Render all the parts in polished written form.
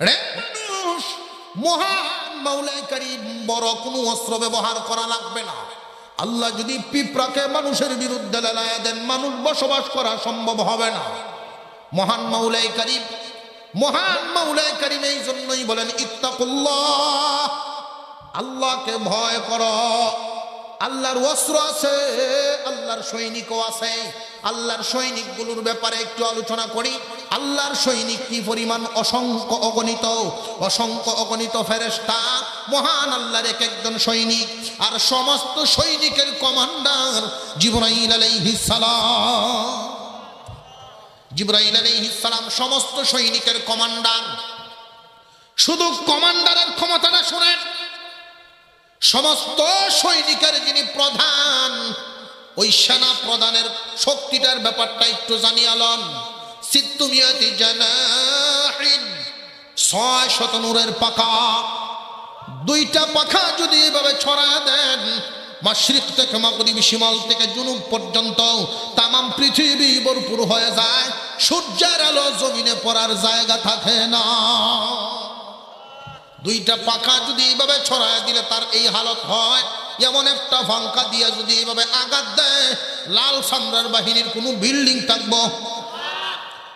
রে মানুষ, মহান মাওলাই কারীম বড় কোনো অস্ত্র ব্যবহার করা লাগবে না। আল্লাহ যদি পিঁপড়াকে মানুষের বিরুদ্ধে লেলায়া দেন, মানুষ বসবাস করা সম্ভব হবে না। মহান মাওলাই কারীম এই জন্যই বলেন ইত্তাকুল্লাহ, আল্লাহকে ভয় করো। আল্লাহর অস্ত্র আছে, আল্লাহর সৈনিকও আছে। আল্লাহর সৈনিকগুলোর ব্যাপারে একটু আলোচনা করি। আল্লাহর সৈনিক কি পরিমাণ, অসংখ্য অগণিত ফেরেশতা, মহান আল্লাহর এক একজন সৈনিক। আর সমস্ত সৈনিকের কমান্ডার জিবরাইল আলাইহিস সালাম সমস্ত সৈনিকের কমান্ডার। শুধু কমান্ডারের ক্ষমতাটা শুনেন, সমস্ত সৈনিকের যিনি প্রধান, ওই সেনা প্রধানের শক্তিটার ব্যাপারটা একটু জানিয়ে আলন। সিত্তুমিয়াতি জানাহিন, 600 নূরের পাখা। 2টা পাখা যদি এভাবে ছড়ায় দেন, মাশরিক থেকে মাগরিব, শিমাল থেকে জুনুব পর্যন্ত তামাম পৃথিবী ভরপুর হয়ে যায়। সূর্যের আলো জমিনে পড়ার জায়গা থাকে না। 2টা পাখা যদি এইভাবে ছড়ায় দিলে তার এই হালত হয়। এমন একটা ফাঙ্কা দিয়ে যদি এইভাবে আঘাত দেয়, লাল সামরার বাহিনীর কোনো বিল্ডিং থাকবো?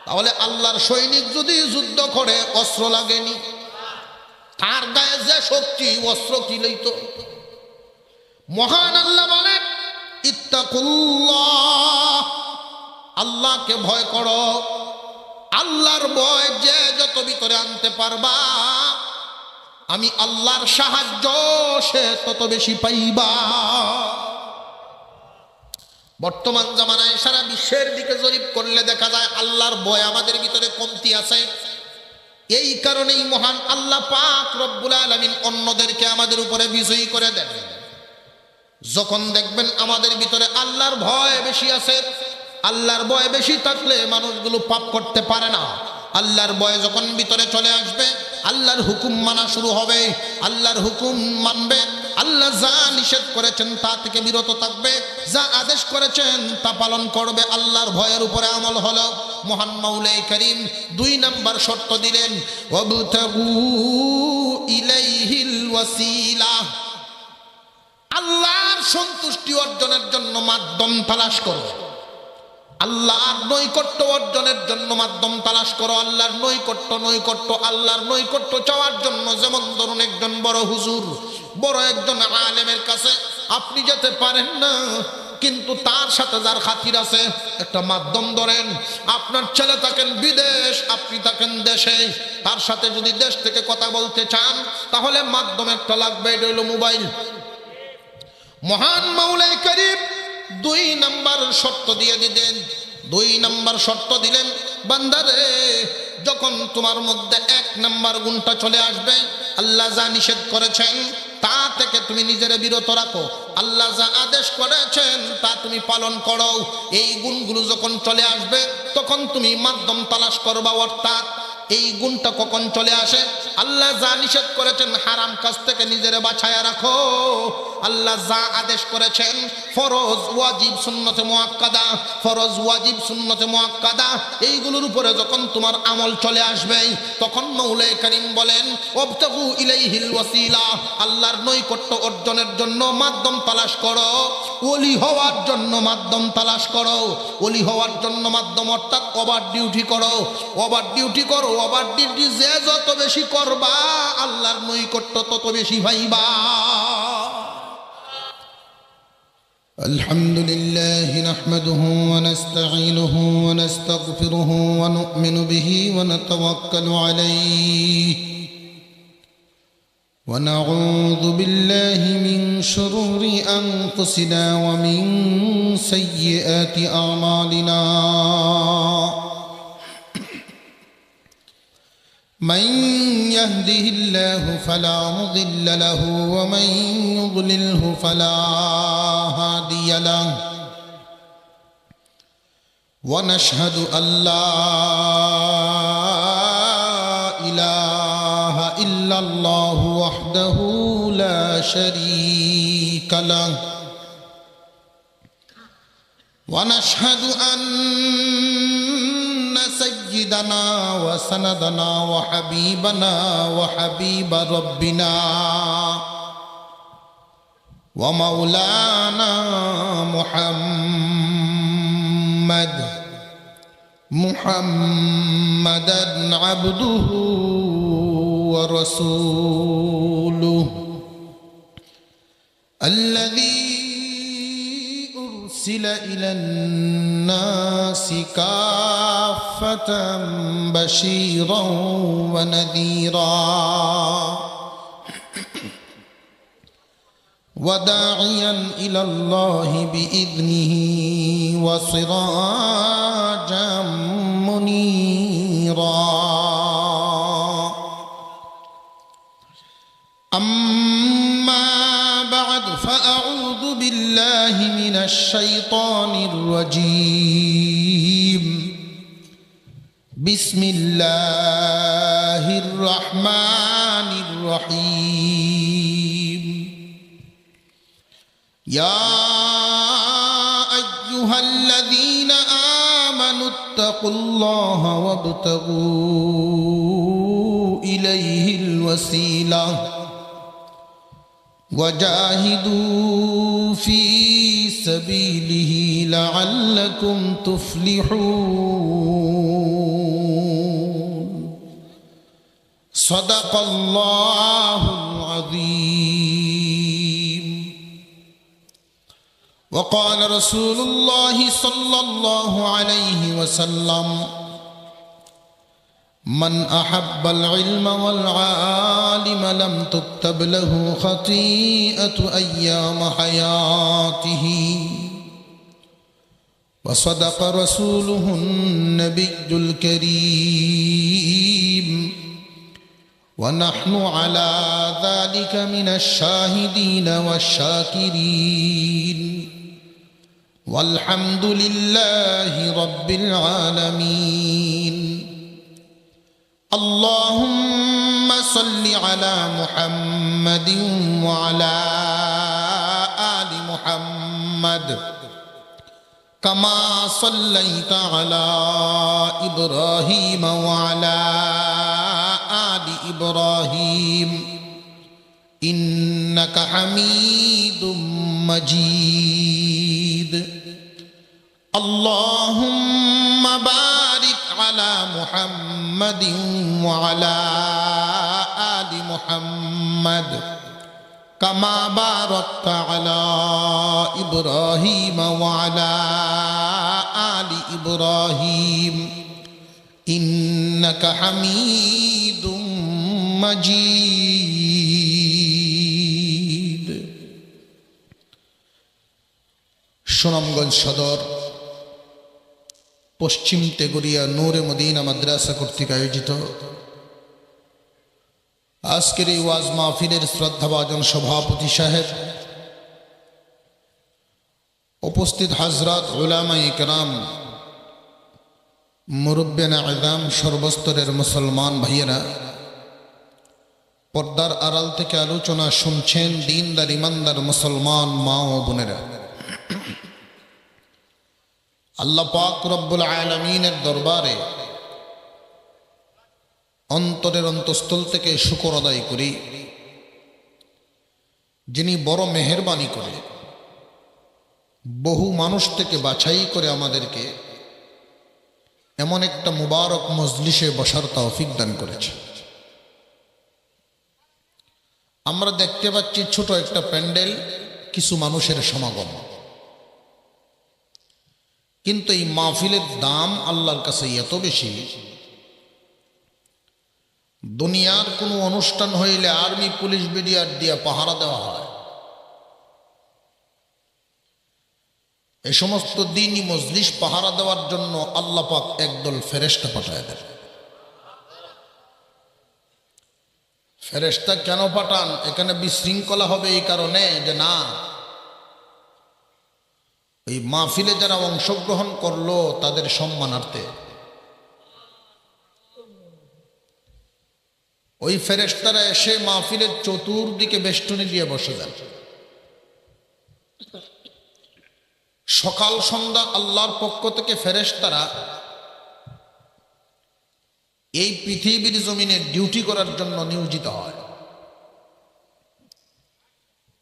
তাহলে আল্লাহর সৈনিক যদি যুদ্ধ করে, অস্ত্র লাগেনি, তার গায়ে যে শক্তি, অস্ত্র কি লইতো? মহান আল্লাহ বলেন ইত্তাকুল্লাহ, আল্লাহকে ভয় করো। আল্লাহর ভয় যে যত ভিতরে আনতে পারবা, আমি আল্লাহর সাহায্য সে তত বেশি পাইবা। বর্তমান জামানায় সারা বিশ্বের দিকে জরিপ করলে দেখা যায় আল্লাহর ভয় আমাদের ভিতরে কমতি আছে। এই কারণেই মহান আল্লাহ পাক রব্বুল আলামিন অন্যদেরকে আমাদের উপরে বিজয়ী করে দেন। যখন দেখবেন আমাদের ভিতরে আল্লাহর ভয় বেশি আছে, আল্লাহর ভয় বেশি থাকলে মানুষগুলো পাপ করতে পারে না। আল্লাহর ভয় যখন ভিতরে চলে আসবে, আল্লাহর হুকুম মানা শুরু হবে। আল্লাহর হুকুম মানবে, আল্লাহ যা নিষেধ করেছেন তা থেকে বিরত থাকবে, যা আদেশ করেছেন তা পালন করবে। আল্লাহর ভয়ের উপরে আমল হলো। মহান মাওলাই কারীম 2 নাম্বার শর্ত দিলেন, ওয়াবতাগু ইলাইহিল ওয়াসিলা, আল্লাহর সন্তুষ্টি অর্জনের জন্য মাধ্যম তালাশ করো। আল্লাহর নৈকট্য অর্জনের জন্য মাধ্যম তালাশ করো। আল্লাহর আল্লাহর নৈকট্য চাওয়ার জন্য, যেমন ধরুন একজন বড় হুজুর, বড় একজন আলেমের কাছে আপনি যেতে পারেন না, কিন্তু তার সাথে যার খাতির আছে, একটা মাধ্যম ধরেন। আপনার ছেলে থাকেন বিদেশ, আপনি থাকেন দেশে, তার সাথে যদি দেশ থেকে কথা বলতে চান, তাহলে মাধ্যম একটা লাগবে, এটা হলো মোবাইল। মহান মাওলাই কারীম 2 নাম্বার শর্ত দিয়ে দিলেন। 2 নাম্বার শর্ত দিলেন, বান্দারে যখন তোমার মধ্যে 1 নাম্বার গুণটা চলে আসবে, আল্লাহ যা নিষেধ করেছেন তা থেকে তুমি নিজের বিরত রাখো, আল্লাহ যা আদেশ করেছেন তা তুমি পালন করো। এই গুণগুলো যখন চলে আসবে, তখন তুমি মাধ্যম তালাশ করবা। অর্থাৎ এই গুণটা কখন চলে আসে? আল্লাহ যা নিষেধ করেছেন হারাম কাজ থেকে নিজেরে বাঁচায়া রাখো। আল্লাহ যা আদেশ করেছেন ফরজ ওয়াজিব সুন্নতে মুআক্কাদা, ফরজ ওয়াজিব সুন্নতে মুআক্কাদা, এইগুলোর উপরে যখন তোমার আমল চলে আসবে, তখন মাওলাই কারীম বলেন ওয়াবতাগু ইলাইহিল ওয়াসিলা, আল্লাহর নৈকট্য অর্জনের জন্য মাধ্যম তালাশ করো। ওলি হওয়ার জন্য মাধ্যম তালাশ করো। ওলি হওয়ার জন্য মাধ্যম, অর্থাৎ ওভার ডিউটি করো। ওভার ডিউটি যে যত বেশি করবা, আল্লাহর নৈকট্য তত বেশি পাইবা। আলহামদুলিল্লাহি নাহমাদুহু ওয়া নাস্তাঈনুহু ওয়া নাস্তাগফিরুহু ওয়া নু'মিনু বিহি ওয়া নাতাওয়াক্কালু আলাইহি ওয়া নাউযু বিল্লাহি মিন শুরুরি আনফুসিনা ওয়া মিন সাইয়্যাতি আমালিনা। من يهده الله فلا مضل له ومن يضلله فلا هادي له ونشهد أن لا إله إلا الله وحده لا شريك له ونشهد أن سيدنا وسندنا وحبيبنا وحبيب ربنا ومولانا محمدا عبده ورسوله الذي أرسل إلى الناس كافة بشيرا ونذيرا وداعيا إلى الله بإذنه وسراجا منيرا أما بعد فأعوذ بالله من الشيطان الرجيم بسم الله الرحمن الرحيم يا أيها الذين آمنوا اتقوا الله وابتغوا إليه الوسيلة وجاهدوا في سبيله لعلكم تفلحون صدق الله العظيم وقال رسول الله صلى الله عليه وسلم من أحب العلم والعالم لم تكتب له خطيئة أيام حياته وصدق رسوله النبي الكريم ونحن على ذلك من الشاهدين والشاكرين والحمد لله رب العالمين اللهم صل على محمد وعلى آل محمد كما صليت على إبراهيم وعلى آل إبراهيم إنك حميد مجيد اللهم بارك على محمد وعلى آل محمد كما باركت على إبراهيم وعلى آل إبراهيم إنك حميد مجيد সুনামগঞ্জ সদর পশ্চিম তেগুরিয়া নূরে মদিনা মাদ্রাসা কর্তৃক আয়োজিত আজকের এই ওয়াজ মাহফিলের শ্রদ্ধাভাজন সভাপতি সাহেব, উপস্থিত হাজরাত উলামায়ে কেরাম, মুরব্বিয়ানে আযম, সর্বস্তরের মুসলমান ভাইয়েরা, পর্দার আড়াল থেকে আলোচনা শুনছেন দিনদার ইমানদার মুসলমান মা ও বোনেরা, আল্লাহ পাক রব্বুল আলামিনের দরবারে অন্তরের অন্তঃস্থল থেকে শুকর আদায় করি, যিনি বড় মেহেরবানি করে বহু মানুষ থেকে বাছাই করে আমাদেরকে এমন একটা মুবারক মজলিসে বসার তৌফিক দান করেছে। আমরা দেখতে পাচ্ছি ছোট একটা প্যান্ডেল, কিছু মানুষের সমাগম, কিন্তু এই মাহফিলের দাম আল্লাহর কাছে এত বেশি, দুনিয়ার কোনো অনুষ্ঠান হইলে আর্মি পুলিশ বিডিআর দিয়ে পাহারা দেওয়া হয়, এই সমস্ত দিনই মজলিস পাহারা দেওয়ার জন্য আল্লাহ পাক একদল ফেরেশতা পাঠায় দেন। ফেরেশতা কেন পাঠান? এখানে বিশৃঙ্খলা হবে এই কারণে যে না, এই মাহফিলে যারা অংশগ্রহণ করলো তাদের সম্মানার্থে ওই ফেরেশতারা এসে মাহফিলের চতুর্দিকে বেষ্টনী দিয়ে বসে যান। সকাল সন্ধ্যা আল্লাহর পক্ষ থেকে ফেরেশতারা এই পৃথিবীর জমিনে ডিউটি করার জন্য নিয়োজিত হয়।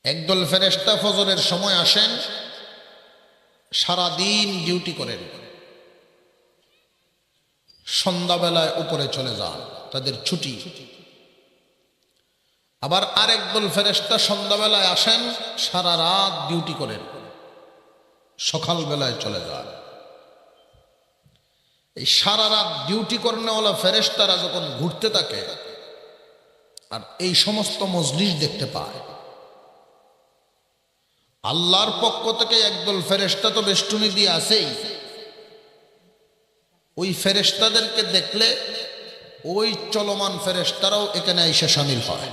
একদল ফেরেশতা ফজরের সময় আসেন, সারাদিন ডিউটি করেন, সন্ধ্যাবেলায় উপরে চলে যান, তাদের ছুটি। আবার আরেক দল ফেরেশতা সন্ধ্যাবেলায় আসেন, সারা রাত ডিউটি করেন, সকালবেলায় চলে যান। এই সারা রাত ডিউটি করেনওয়ালা ফেরেশতারা যখন ঘুরতে থাকে আর এই সমস্ত মজলিস দেখতে পায়, আল্লাহর পক্ষ থেকে একদল ফেরেশতা তো বেষ্টনী দিয়ে আসেই, ওই ফেরেশতাদেরকে দেখলে ওই চলমান ফেরেশতারাও এখানে এসে শামিল হয়।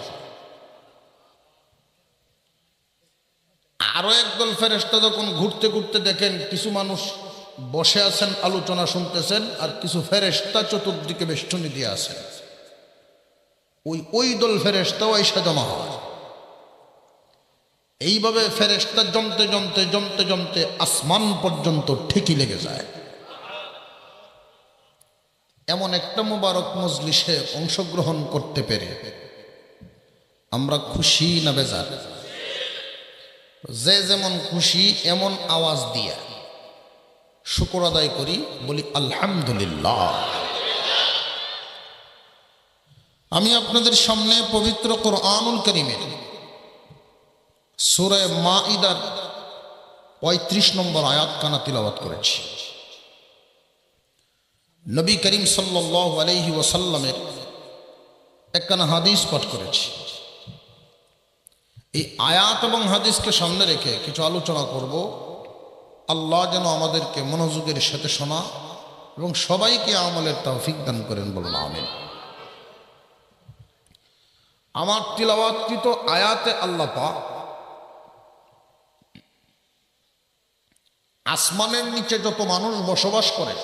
আরো একদল ফেরেশতা যখন ঘুরতে ঘুরতে দেখেন কিছু মানুষ বসে আছেন, আলোচনা শুনতেছেন, আর কিছু ফেরেশতা চতুর্দিকে বেষ্টনী দিয়ে আছেন, ওই দল ফেরেশতাও এসে জমা হয়। এইভাবে ফেরেশতা জমতে জমতে জমতে জমতে আসমান পর্যন্ত ঠিকই লেগে যায়। এমন একটা মুবারক মজলিসে অংশগ্রহণ করতে পেরে আমরা খুশি না বেজার? যে যেমন খুশি এমন আওয়াজ দিয়া শুকর আদায় করি, বলি আলহামদুলিল্লাহ। আমি আপনাদের সামনে পবিত্র কোরআনুল কারীমের সূরা মাঈদার ৩৫ নম্বর আয়াত কানা তিলাওয়াত করেছি। নবী করিম সাল্লাল্লাহু আলাইহি ওয়াসাল্লামের একখানা হাদিস পাঠ করেছি। এই আয়াত এবং হাদিসকে সামনে রেখে কিছু আলোচনা করব। আল্লাহ যেন আমাদেরকে মনোযোগের সাথে শোনা এবং সবাইকে আমলের তৌফিক দান করেন, বলুন আমিন। আমার তিলাওয়াতকৃত আয়াতে আল্লাহ পাক আসমানের নিচে যত মানুষ বসবাস করে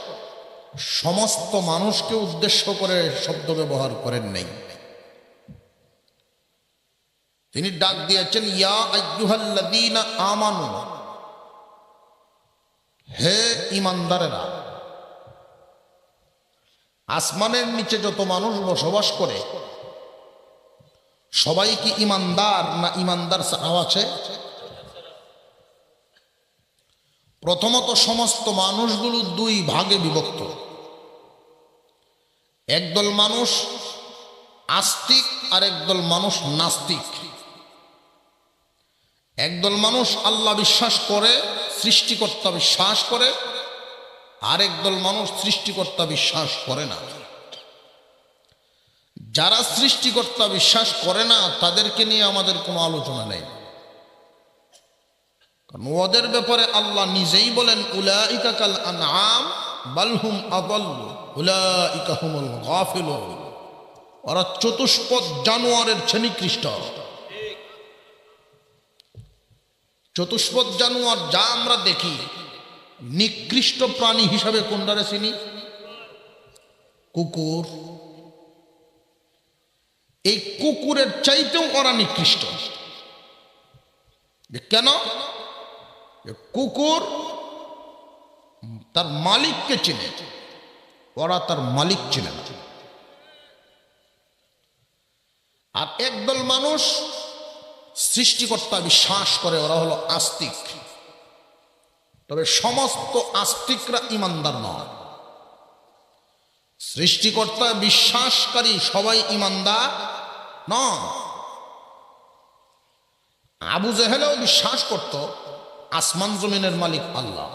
সমস্ত মানুষকে উদ্দেশ্য করে শব্দ ব্যবহার করেন নাই। তিনি ডাক দিয়েছেন, ইয়া আইয়ুহাল্লাযীনা আমানু, হে ঈমানদারেরা। আসমানের নিচে যত মানুষ বসবাস করে সবাই কি ঈমানদার না ঈমানদার ছাড়াও আছে? প্রথমত সমস্ত মানুষগুলো দুই ভাগে বিভক্ত। একদল মানুষ আস্তিক আর একদল মানুষ নাস্তিক। একদল মানুষ আল্লাহ বিশ্বাস করে, সৃষ্টিকর্তা বিশ্বাস করে, আর একদল মানুষ সৃষ্টিকর্তা বিশ্বাস করে না। যারা সৃষ্টিকর্তা বিশ্বাস করে না তাদেরকে নিয়ে আমাদের কোনো আলোচনা নেই, কারণ ওদের ব্যাপারে আল্লাহ নিজেই বলেন, উলাইকা কাল আনআম বাল হুম আযাল্লু উলাইকা হুমুল গাফিলুন। ওরা চতুষ্পদ জানোয়ারের চেয়ে নিকৃষ্ট। চতুষ্পদ জানোয়ার যা আমরা দেখি, নিকৃষ্ট প্রাণী হিসাবে কোনটারে চিনি? কুকুর। এই কুকুরের চাইতেও ওরা নিকৃষ্ট। কেন? কুকুর তার মালিককে চেনে, ওরা তার মালিক চেনে না। আর একদল মানুষ সৃষ্টিকর্তা বিশ্বাস করে, ওরা হলো আস্তিক। তবে সমস্ত আস্তিকরা ঈমানদার নয়। সৃষ্টিকর্তা বিশ্বাসকারী সবাই ঈমানদার নয়। আবু জেহেলও বিশ্বাস করত আসমান জমিনের মালিক আল্লাহ,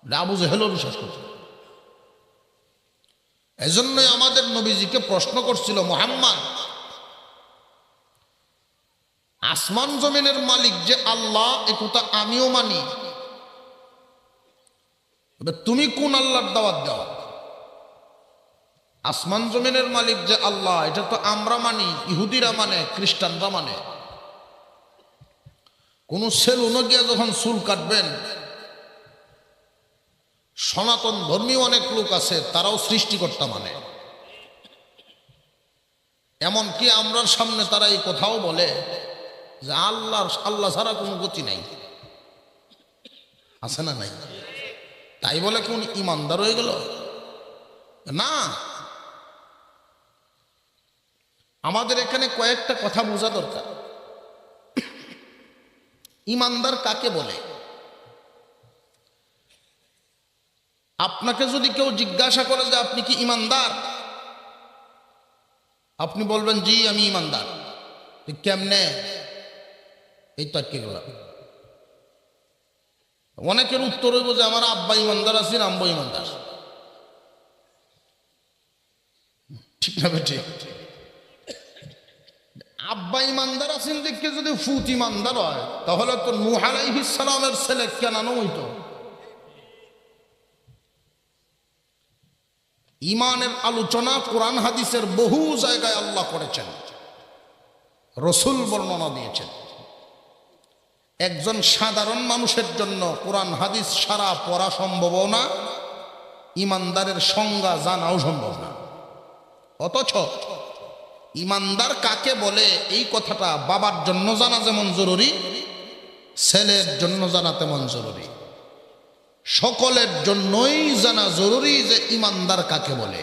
আবু জেহেলও বিশ্বাস করত। এজন্যই আমাদের নবীজিকে প্রশ্ন করছিল, মুহাম্মদ, আসমান জমিনের মালিক যে আল্লাহ, এ কথা আমিও মানি, তুমি কোন আল্লাহর দাওয়াত দাও? আসমান জমিনের মালিক যে আল্লাহ এটা তো আমরা মানি, ইহুদিরা মানে, খ্রিস্টানরা মানে। কোন সেলুনে গিয়ে যখন চুল কাটবেন, সনাতন ধর্মী অনেক লোক আছে, তারাও সৃষ্টিকর্তা মানে। এমনকি আমরার সামনে তারা এই কথাও বলে যে আল্লাহ ছাড়া কোনো গতি নাই। আছে না নাই? তাই বলে কোন ইমানদার হয়ে গেল? না, আমাদের এখানে কয়েকটা কথা বোঝা দরকার। ইমানদার কাকে বলে? আপনাকে যদি কেউ জিজ্ঞাসা করে যে আপনি কি ইমানদার, আপনি বলবেন জি আমি ইমানদার। কেমনে? এই তো আর কি গেল। অনেকের উত্তর হইব যে আমার আব্বা ইমানদার আছেন, আম্বা ইমানদার। ঠিক না বেঠি? আব্বা ইমানদার আছেন দেখে যদি ফুত ইমানদার হয়, তাহলে তো নূহ আলাইহিস সালামের ছেলে কেনানো হইতো। ইমানের আলোচনা কোরআন হাদিসের বহু জায়গায় আল্লাহ করেছেন, রসুল বর্ণনা দিয়েছেন। একজন সাধারণ মানুষের জন্য কোরআন হাদিস সারা পড়া সম্ভব না, ইমানদারের সংজ্ঞা জানাও সম্ভব না। অথচ ইমানদার কাকে বলে এই কথাটা বাবার জন্য জানা যেমন জরুরি, ছেলের জন্য জানা তেমন জরুরি। সকলের জন্যই জানা জরুরি যে ইমানদার কাকে বলে।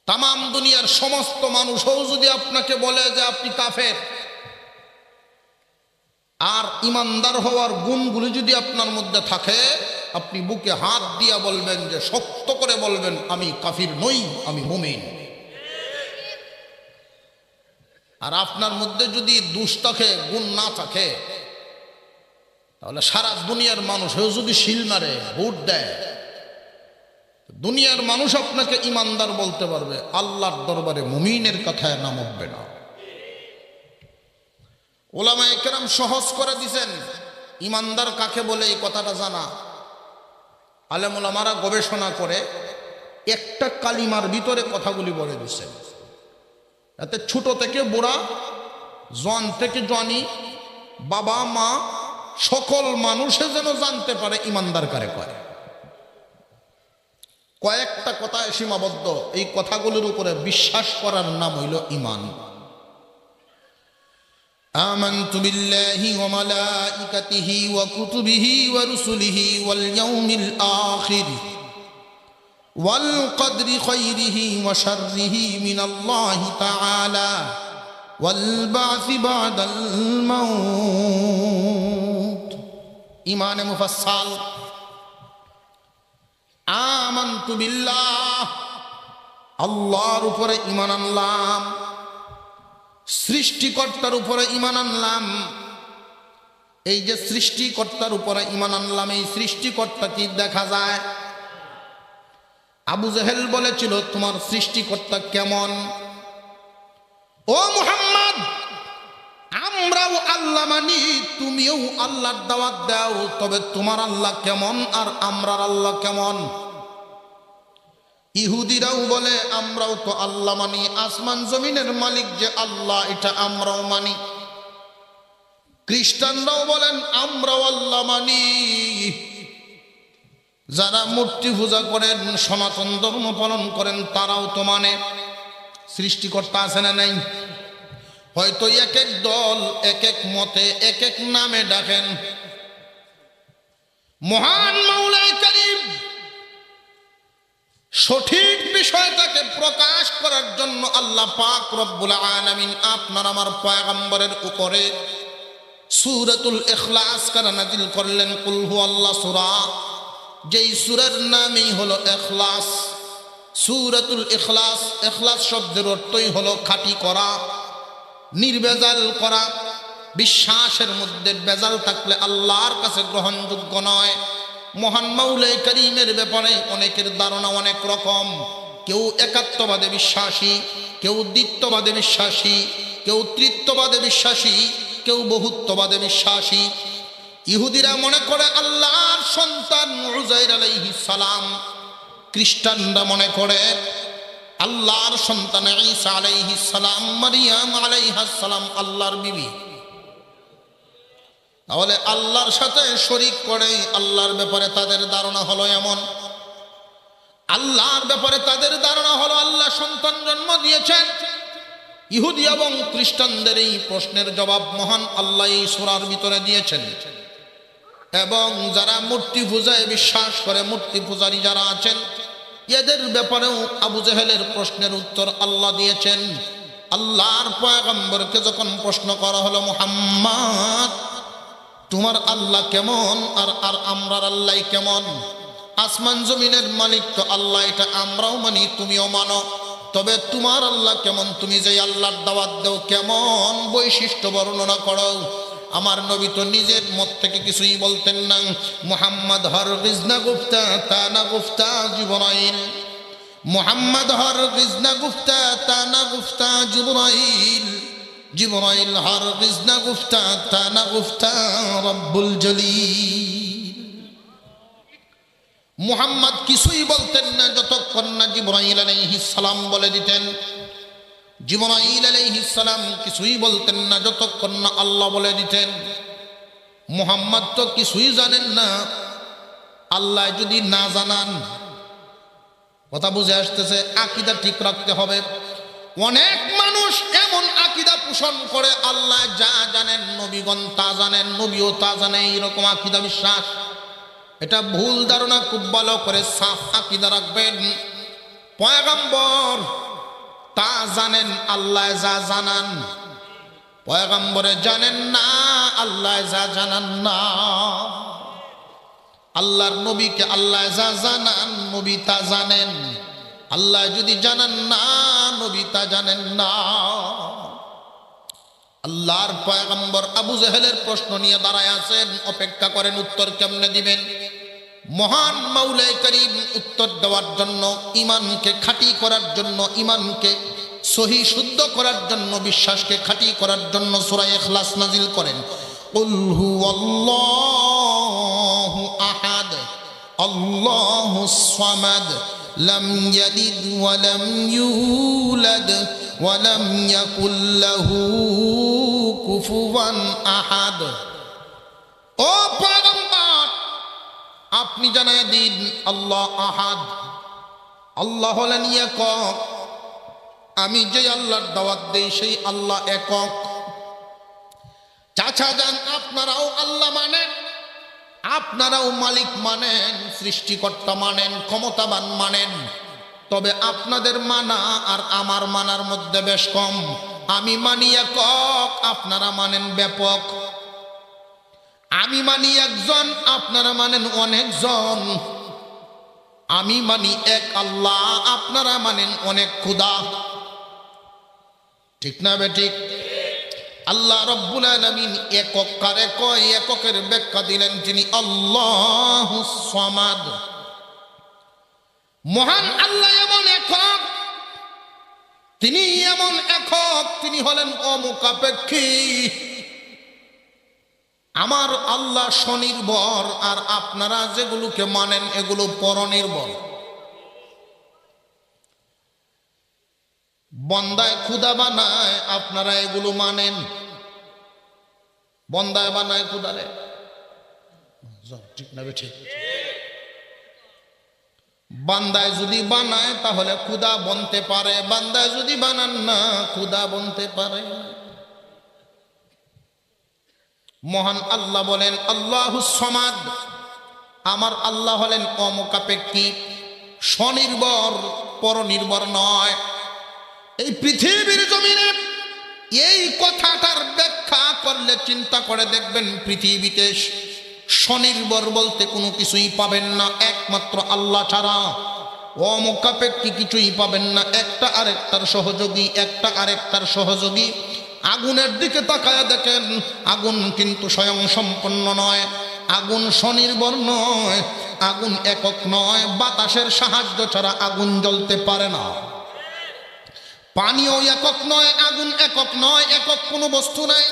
তাম দুনিয়ার সমস্ত মানুষও যদি আপনাকে বলে যে আপনি কাফের, আর ইমানদার হওয়ার গুণগুলি যদি আপনার মধ্যে থাকে, আপনি বুকে হাত দিয়া বলবেন, যে শক্ত করে বলবেন আমি কাফির নই, আমি মুমিন। আর আপনার মধ্যে যদি দোষ থাকে, গুণ না থাকে, তাহলে সারা দুনিয়ার মানুষও যদি শিল মারে, ভোট দেয়, দুনিয়ার মানুষ আপনাকে ইমানদার বলতে পারবে, আল্লাহর দরবারে মুমিনের কথায় নাম উঠবে না। ওলামায়ে কেরাম সহজ করে দিয়েছেন ইমানদার কাকে বলে এই কথাটা জানা। আলেম ওলামারা গবেষণা করে একটা কালিমার ভিতরে কথাগুলি বলে দিচ্ছেন, এতে ছোট থেকে বুড়া, জওয়ান থেকে জওয়ানি, বাবা মা, সকল মানুষে যেন জানতে পারে ইমানদার কারে কয়। কয়েকটা কথায় সীমাবদ্ধ, এই কথাগুলির উপরে বিশ্বাস করার নাম হইল ইমান। আমানতু বিল্লাহি ওয়া মালাইকাতিহি ওয়া কুতুবিহি ওয়া রুসুলিহি ওয়াল ইয়াউমিল আখির ওয়াল কদরি খাইরিহি ওয়া শাররিহি মিনাল্লাহি তাআলা ওয়াল বা'সি বা'দাল মাউত। ইমানে মুফাসসাল। আমানতু বিল্লাহ, আল্লাহর উপরে ঈমান আনলাম, সৃষ্টিকর্তার উপরে ঈমান আনলাম। এই যে সৃষ্টিকর্তার উপরে ঈমান আনলাম, এই সৃষ্টিকর্তা কি দেখা যায়? আবু জেহেল বলেছিল তোমার সৃষ্টিকর্তা কেমন? ও মুহাম্মদ, আমরাও আল্লাহ মানি, তুমিও আল্লাহর দাওয়াত দাও, তবে তোমার আল্লাহ কেমন আর আমরার আল্লাহ কেমন? ইহুদিরাও বলে আমরাও তো আল্লাহ মানি, আসমান জমিনের মালিক যে আল্লাহ এটা আমরাও মানি। খ্রিস্টানরাও বলেন আমরাও আল্লাহ মানি। যারা মূর্তি পূজা করেন, সনাতন ধর্ম পালন করেন, তারাও তো মানে সৃষ্টিকর্তা আছে না নাই? হয়তো এক এক দল এক এক মতে এক এক নামে ডাকেন। মহান মাওলাই কারীম সঠিক বিষয়টাকে প্রকাশ করার জন্য আল্লাহ পাক রব্বুল আলামিন আপনার আমার পয়গম্বরের উপরে সূরাতুল ইখলাস কারা নাযিল করলেন। কুল হুয়াল্লাহ সূরা, যেই সূরার নামই হলো ইখলাস। সূরাতুল ইখলাস, ইখলাস শব্দের অর্থই হলো খাঁটি করা, নির্ভেজাল করা। বিশ্বাসের মধ্যে ভেজাল থাকলে আল্লাহর কাছে গ্রহণযোগ্য নয়। মহান মাওলাই কারীমের ব্যাপারে অনেকের ধারণা অনেক রকম। কেউ একাত্মবাদে বিশ্বাসী, কেউ দ্বিত্ববাদে বিশ্বাসী, কেউ তৃত্ববাদে বিশ্বাসী, কেউ বহুত্ববাদে বিশ্বাসী। ইহুদিরা মনে করে আল্লাহর সন্তান উযাইর আলাইহিস সালাম, খ্রিস্টানরা মনে করে আল্লাহর সন্তান ঈসা আলাইহিস সালাম, মারিয়াম আলাইহাস সালাম আল্লাহর বিবি। তাহলে আল্লাহর সাথে শরীক করে আল্লাহর ব্যাপারে তাদের ধারণা হলো এমন। আল্লাহর ব্যাপারে তাদের ধারণা হলো আল্লাহ সন্তান জন্ম দিয়েছেন। ইহুদি এবং খ্রিস্টানদের এই প্রশ্নের জবাব মহান আল্লাহ এই সূরার ভিতরে দিয়েছেন। এবং যারা মূর্তি পূজায় বিশ্বাস করে, মূর্তি পূজারী যারা আছেন, এদের ব্যাপারেও আবু জেহেলের প্রশ্নের উত্তর আল্লাহ দিয়েছেন। আল্লাহর পয়গম্বরকে যখন প্রশ্ন করা হলো, মুহাম্মদ তোমার আল্লাহ কেমন আর আর আমরার আল্লাহ কেমন? আসমান জমিনের মালিক তো আল্লাহ, এটা আমরাও মানি তুমিও মানো, তবে তোমার আল্লাহ কেমন? তুমি যে আল্লাহর দাওয়াত দাও কেমন বৈশিষ্ট্য বর্ণনা করো। আমার নবী তো নিজের মত থেকে কিছুই বলতেন না। মুহাম্মদ হরগিজ না গুফতা তা না গুফতা জিবরাইল, মুহাম্মদ হরগিজ না গুফতা তা না গুফতা জিবরাইল, জিবরাইল হরগিজ না গুফতা তা না গুফতা রব্বুল জলিল। মুহাম্মদ কিছুই বলতেন না যতক্ষণ না জিবরাইল আলাইহিস সালাম বলে দিতেন। জিবরাইল আলাইহিস সালাম কিছুই বলতেন না যতক্ষণ না আল্লাহ বলে দিতেন। মুহাম্মদ তো কিছুই জানেন না, আল্লাহ যদি না জানান। কথা বুঝে আসতেছে? আকীদা ঠিক রাখতে হবে। অনেক মানুষ এমন আকীদা পোষণ করে আল্লাহ যা জানেন নবীগণ তা জানেন, নবীও তা জানে, এরকম আকীদা বিশ্বাস। এটা ভুল ধারণা, খুব ভালো করে সাফ আকীদা রাখবেন। পয়গম্বর তা জানেন, আল্লাহ যা জানান। পয়গম্বরে জানেন না, আল্লাহ যা জানান না। আল্লাহর নবীকে আল্লাহ যা জানান নবী তা জানেন। আল্লাহ যদি জানান না, নবী তা জানেন না। আল্লাহর পয়গম্বর আবু জেহেলের প্রশ্ন নিয়ে দাঁড়ায় আছেন, অপেক্ষা করেন উত্তর কেমনে দিবেন। মহান মাওলাই করিম উত্তর দেওয়ার জন্য, ইমানকে খাঁটি করার জন্য, ইমানকে সহি শুদ্ধ করার জন্য, বিশ্বাসকে খাঁটি করার জন্য সূরা ইখলাস নাজিল করেন। কুল হুয়াল্লাহু আহাদ আল্লাহুস সামাদ লাম ইয়ালিদ ওয়া লাম ইউলাদ ওয়া লাম ইয়াকুল লাহু কুফুয়ান আহাদ। ও পয়গম্বর, আপনি জানায় দিন আল্লাহ আহাদ, আল্লাহ হলেন একক। আমি যে আল্লাহর দাওয়াত দেই সেই আল্লাহ একক। চাচা যান, আপনারাও আল্লাহ মানেন, আপনারাও মালিক মানেন, সৃষ্টিকর্তা মানেন, ক্ষমতাবান মানেন, তবে আপনাদের মানা আর আমার মানার মধ্যে বেশ কম। আমি মানি একক, আপনারা মানেন ব্যাপক। আমি মানি একজন, আপনারা মানেন অনেকজন। আমি মানি এক আল্লাহ, আপনারা মানেন অনেক খোদা। ঠিক না বেঠিক? আল্লাহ রব্বুল আলামিন একক কারে কয়, এককের ব্যাখ্যা দিলেন তিনি আল্লাহুস সামাদ। মহান আল্লাহ এমন একক, তিনি এমন একক, তিনি হলেন অমুখাপেক্ষী। আমার আল্লাহ স্বনির্ভর, আর আপনারা যেগুলোকে মানেন এগুলো পরনির্ভর। বন্দায় খুদা বানায়, আপনারা এগুলো মানেন। বন্দায় বানায় খুদারে, ঠিক না ঠিক? বান্দায় যদি বানায় তাহলে খুদা বনতে পারে, বান্দায় যদি বানান না খুদা বনতে পারে। মহান আল্লাহ বলেন আল্লাহুস সামাদ, আমার আল্লাহ হলেন অমুখাপেক্ষী, স্বনির্ভর, পরনির্ভর নয়। এই পৃথিবীর জমিনে এই কথাটার ব্যাখ্যা করলে চিন্তা করে দেখবেন, পৃথিবীতে স্বনির্ভর বলতে কোনো কিছুই পাবেন না একমাত্র আল্লাহ ছাড়া। অমুখাপেক্ষী কিছুই পাবেন না, একটা আরেকটার সহযোগী, একটা আরেকটার সহযোগী। আগুনের দিকে তাকায়া দেখেন, আগুন কিন্তু স্বয়ং সম্পন্ন নয়, আগুন স্বনির্ভর নয়, আগুন একক নয়। বাতাসের সাহায্য ছাড়া আগুন জ্বলতে পারে না। পানিও একক নয়, আগুন একক নয়, একক কোনো বস্তু নাই।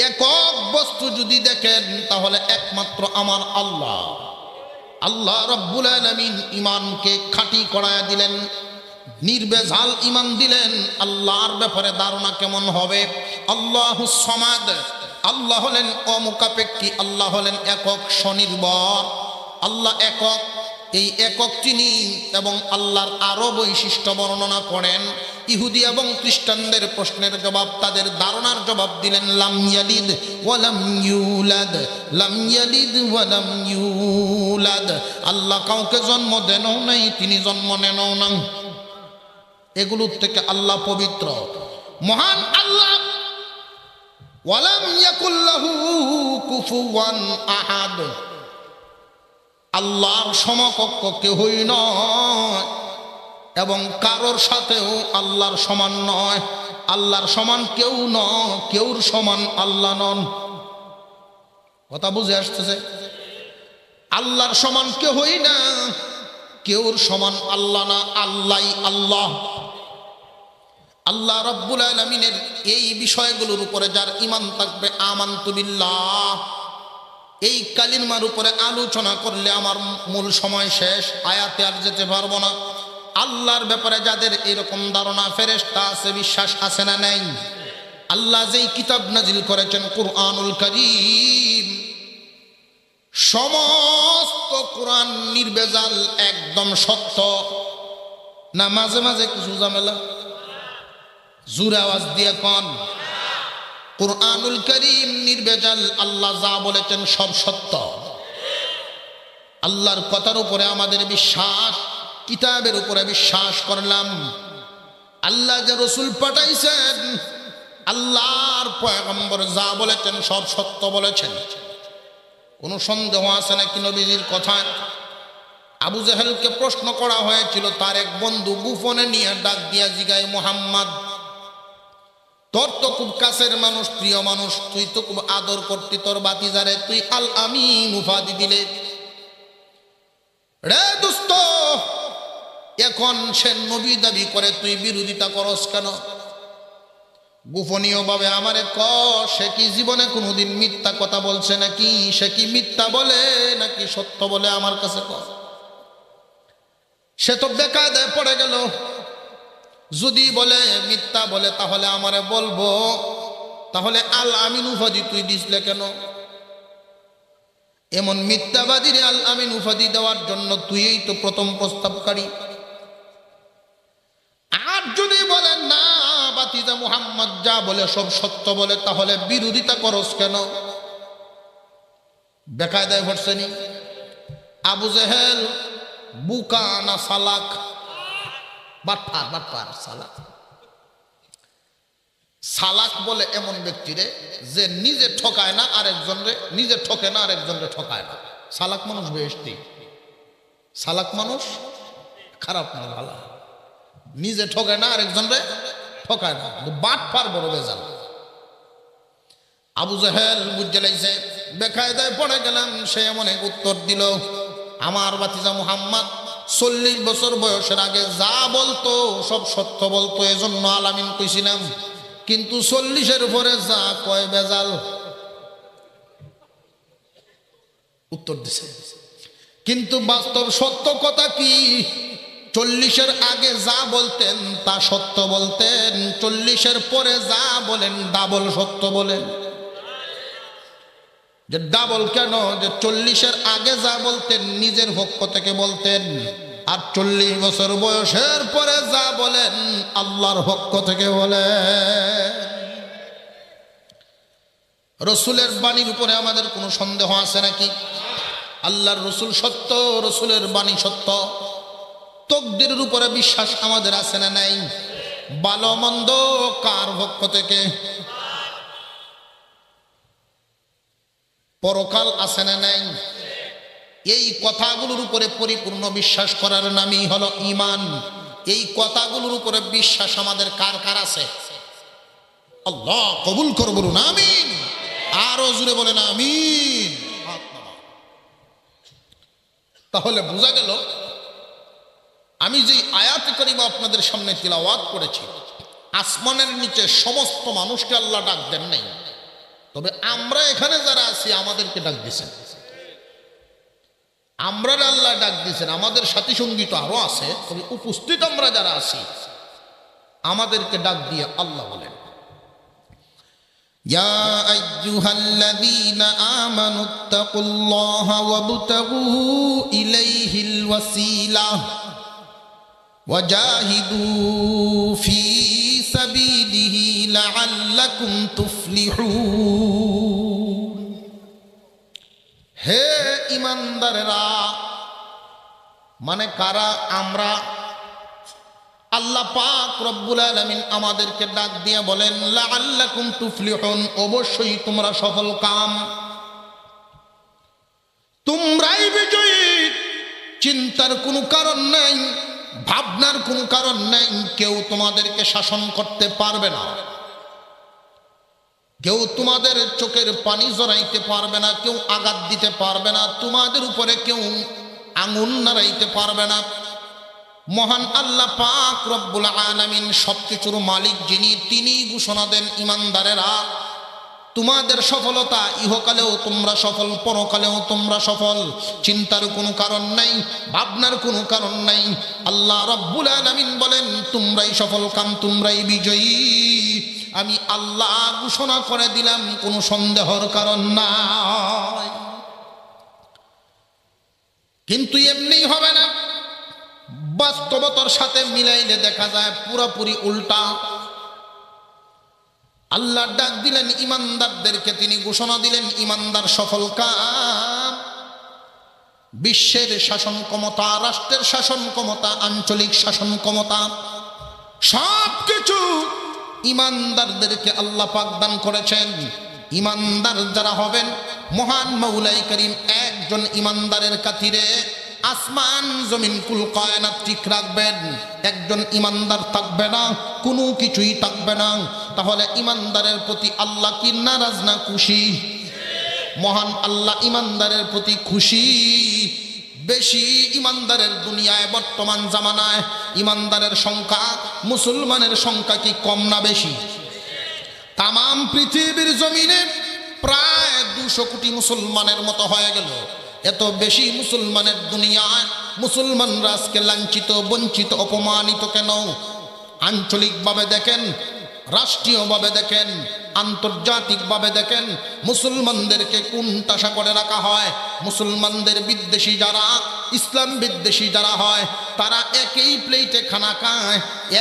একক বস্তু যদি দেখেন তাহলে একমাত্র আমার আল্লাহ। আল্লাহ রাব্বুল আলামিন ইমানকে খাঁটি করায়া দিলেন, নির্ভেজাল ইমান দিলেন। আল্লাহর ব্যাপারে ধারণা কেমন হবে? আল্লাহুস সামাদ, আল্লাহ হলেন অমুখাপেক্ষী, আল্লাহ হলেন একক, স্বনির্ভর। আল্লাহ একক, এই একক তিনি এবং আল্লাহর আরো বৈশিষ্ট্য বর্ণনা করেন। ইহুদি এবং খ্রিস্টানদের প্রশ্নের জবাব, তাদের ধারণার জবাব দিলেন লাম ইয়ালিদ ওয়া লাম ইউলাদ, লাম ইয়ালিদ ওয়া লাম ইউলাদ। আল্লাহ কাউকে জন্ম দেনও নাই, তিনি জন্ম নেনও না। এগুলোর থেকে আল্লাহ পবিত্র, মহান আল্লাহ। ওয়ালাম ইয়াকুল লাহু কুফুওয়ান আহাদ, আল্লাহর সমকক্ষ কেউই নয় এবং কারোর সাথেও আল্লাহর সমান নয়। আল্লাহর সমান কেউ নয়, কেউর সমান আল্লাহ নন। কথা বুঝে আসতেছে? আল্লাহর সমান কেউই না, কেউর সমান আল্লাহ না, আল্লাহই আল্লাহ। আল্লাহ রাব্বুল আলামিনের এই বিষয়গুলোর উপরে যার ঈমান থাকবে, আমানতু বিল্লাহ, এই কালিমার উপরে আলোচনা করলে আমার মূল সময় শেষ, আয়াতে আর যেতে পারবো না। আল্লাহর ব্যাপারে যাদের এরকম ধারণা, ফেরেশতা আছে, বিশ্বাস আছে না নাই? আল্লাহ যেই কিতাব নাজিল করেছেন কুরআনুল কারীম, সমস্ত কুরআন নির্ভেজাল, একদম সত্য না? মাঝে মাঝে কিছু ঝামেলা? জোরে আওয়াজ দিয়ে কোন কুরআনুল কারীম নির্ভেজাল, আল্লাহ যা বলেছেন সব সত্য। আল্লাহর কথার উপরে আমাদের বিশ্বাস, কিতাবের উপরে বিশ্বাস করলাম। আল্লাহ যে রসুল পাঠাইছেন, আল্লাহর পয়গম্বর যা বলেছেন সব সত্য বলেছেন। কোনো সন্দেহ আছে নাকি নবীজির কথায়? আবু জাহেলকে প্রশ্ন করা হয়েছিল, তার এক বন্ধু গোপনে নিয়ে ডাক দিয়া জিগায়, মুহাম্মদ, তোর তো খুব কাছের মানুষ, প্রিয় মানুষ, তুই তো খুব আদর করতি তোর বাতিজারে, তুই আল আমিন উপাধি দিলে, রে দোস্ত, এখন সে নবী দাবি করে, তুই বিরোধিতা করস কেন? গোপনীয় ভাবে আমারে ক, সে কি জীবনে কোনোদিন মিথ্যা কথা বলছে নাকি? সে কি মিথ্যা বলে নাকি সত্য বলে? আমার কাছে ক। সে তো বেকায়দায় পড়ে গেল। যদি বলে মিথ্যা বলে তাহলে আমারে বলবো, তাহলে আল আমিন উপাধি তুই দিসলে কেন? এমন মিথ্যাবাদীরে আল আমিন উপাধি দেওয়ার জন্য তুই তো প্রথম প্রস্তাবকারী। আর যদি বলে না, বাতিজা মুহাম্মদ যা বলে সব সত্য বলে, তাহলে বিরোধিতা করস কেন? বেকায়দায় পড়ছেনি। আবু জেহেল বুকা না সালাক? বাটপার, বাটপার, সালাক। সালাক বলে এমন ব্যক্তিরে যে নিজে ঠকায় না আরেকজনরে, নিজে ঠকে না আরেকজনরে ঠকায় না। সালাক মানুষ বেহেশতি, সালাক মানুষ খারাপ না, ভালো। নিজে ঠকায় না আরেকজনরে ঠকায় না, বাটপার বড় বেজাল। আবু জাহেল বুঝে লাইছে, বেকায়দায় পড়ে গেলাম। সে এমন এক উত্তর দিল, আমার বাতিজা মুহাম্মদ 40 বছর বয়সের আগে যা বলতো সব সত্য বলতো, এজন্য আলামিন কইছিলাম, কিন্তু 40-এর উপরে যা কয় বেজাল। উত্তর দিছে। কিন্তু বাস্তব সত্য কথা কি? 40-এর আগে যা বলতেন তা সত্য বলতেন, 40-এর পরে যা বলেন ডাবল সত্য বলেন। যে ডাবল কেন? যে 40-এর আগে যা বলতেন নিজের পক্ষ থেকে বলতেন, আর 40 বছর বয়সের পরে যা বলেন আল্লাহর পক্ষ থেকে বলেন। রসুলের বাণীর উপরে আমাদের কোনো সন্দেহ আছে নাকি? আল্লাহর রসুল সত্য, রসুলের বাণী সত্য। তকদিরের উপরে বিশ্বাস আমাদের আছে না নাই? ভালো মন্দ কার পক্ষ থেকে? পরকাল আছে না নাই? এই কথাগুলোর উপরে পরিপূর্ণ বিশ্বাস করার নামই হলো ঈমান। এই কথাগুলোর উপরে বিশ্বাস আমাদের কার কার আছে? আল্লাহ কবুল করো, বলুন আমিন। আরো জোরে বলেন আমিন। তাহলে বোঝা গেল, আমি যে আয়াতে কারিমা আপনাদের সামনে তিলাওয়াত করেছি, আসমানের নিচে সমস্ত মানুষকে আল্লাহ ডাক দেন নাই, তবে আমরা এখানে যারা আছি আমাদেরকে ডাক দিয়েছেন। আমরা আল্লাহ ডাক দিয়েছেন, আমাদের সাথী সঙ্গী তো আরো আছে, তবে উপস্থিত আমরা যারা আছি আমাদেরকে ডাক দিয়ে আল্লাহ বলেন, ইয়া আইয়ুহাল্লাযীনা আমানুত্তাকুল্লাহা ওয়াবতাগু ইলাইহিল ওয়াসিলাহ ওয়াজাহিদু ফি সাবিলিহি লাআল্লাকুম তুফলিহুন। হে ঈমানদারেরা, মানে কারা? আমরা। আল্লাহ পাক রব্বুল আলামিন আমাদেরকে ডাক দিয়ে বলেন লাআল্লাকুম তুফলিহুন, অবশ্যই তোমরা সফল কাম, তোমরাই বিজয়ী। চিন্তার কোনো কারণ নাই, ভাবনার কোনো কারণ নাই। কেউ তোমাদেরকে শাসন করতে পারবে না, কেউ তোমাদের চোখের পানি জড়াইতে পারবে না, কেউ আঘাত দিতে পারবে না, তোমাদের উপরে কেউ আঙুল নাড়াইতে পারবে না। মহান আল্লাহ পাক রব্বুল আলামিন সবকিছুর মালিক যিনি, তিনি ঘোষণা দেন ঈমানদারেরা তোমাদের সফলতা ইহকালেও তোমরা সফল, পরকালেও তোমরা সফল। চিন্তার কোনো কারণ নাই, ভাবনার কোনো কারণ নাই। আল্লাহ রব্বুল আলামিন বলেন তোমরাই সফল কাম, তোমরাই বিজয়ী। আমি আল্লাহ ঘোষণা করে দিলাম, কোনো সন্দেহর কারণ নাই। কিন্তু এমনি হবে না, বাস্তবতার সাথে মিলাইলে দেখা যায় পুরোপুরি উল্টা। আল্লাহ ডাক দিলেন ঈমানদারদেরকে, তিনি ঘোষণা দিলেন ঈমানদার সফল কাম। বিশ্বের শাসন ক্ষমতা, রাষ্ট্রের শাসন ক্ষমতা, আঞ্চলিক শাসন ক্ষমতা, সবকিছু ঈমানদারদেরকে আল্লাহ পাক দান করেছেন। ঈমানদার যারা হবেন, মহান মাওলাই করিম একজন ঈমানদারের খাতিরে আসমান জমিন কুল কায়নাত ঠিক রাখবেন। একজন ঈমানদার থাকবে না, কোনো কিছুই থাকবে না। তাহলে ঈমানদারের প্রতি আল্লাহ কি নারাজ না খুশি? মহান আল্লাহ ঈমানদারের প্রতি খুশি। বেশি ঈমানদারের দুনিয়ায় বর্তমান জামানায় ঈমানদারের সংখ্যা, মুসলমানের সংখ্যা কি কম না বেশি? তামাম পৃথিবীর জমিনে প্রায় 200 কোটি মুসলমানের মতো হয়ে গেল। এত বেশি মুসলমানের দুনিয়ায় মুসলমানরা আজকে লাঞ্ছিত, বঞ্চিত, অপমানিত কেন? আঞ্চলিকভাবে দেখেন, রাষ্ট্রীয়ভাবে দেখেন, আন্তর্জাতিকভাবে দেখেন, মুসলমানদেরকে কোণঠাসা করে রাখা হয়। মুসলমানদের বিদ্বেষী যারা, ইসলাম বিদ্বেষী যারা হয়, তারা একই প্লেটে খানা খায়,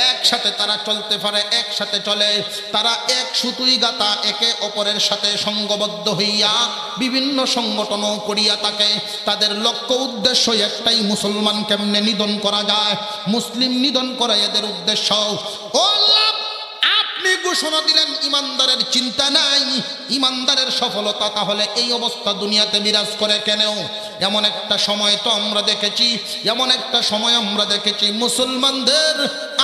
একসাথে তারা চলতে পারে, একসাথে চলে। তারা এক সুতুই গাতা, একে অপরের সাথে সঙ্গবদ্ধ হইয়া বিভিন্ন সংগঠনও করিয়া থাকে। তাদের লক্ষ্য উদ্দেশ্য একটাই, মুসলমান কেমনে নিধন করা যায়, মুসলিম নিধন করা এদের উদ্দেশ্য। ও আল্লাহ, আপনি ঘোষণা দিলেন ঈমানদারের চিন্তা নাই, ঈমানদারের সফলতা। তাহলে এই অবস্থা দুনিয়াতে বিরাজ করে কেন? এমন একটা সময় তো আমরা দেখেছি, এমন একটা সময় আমরা দেখেছি মুসলমানদের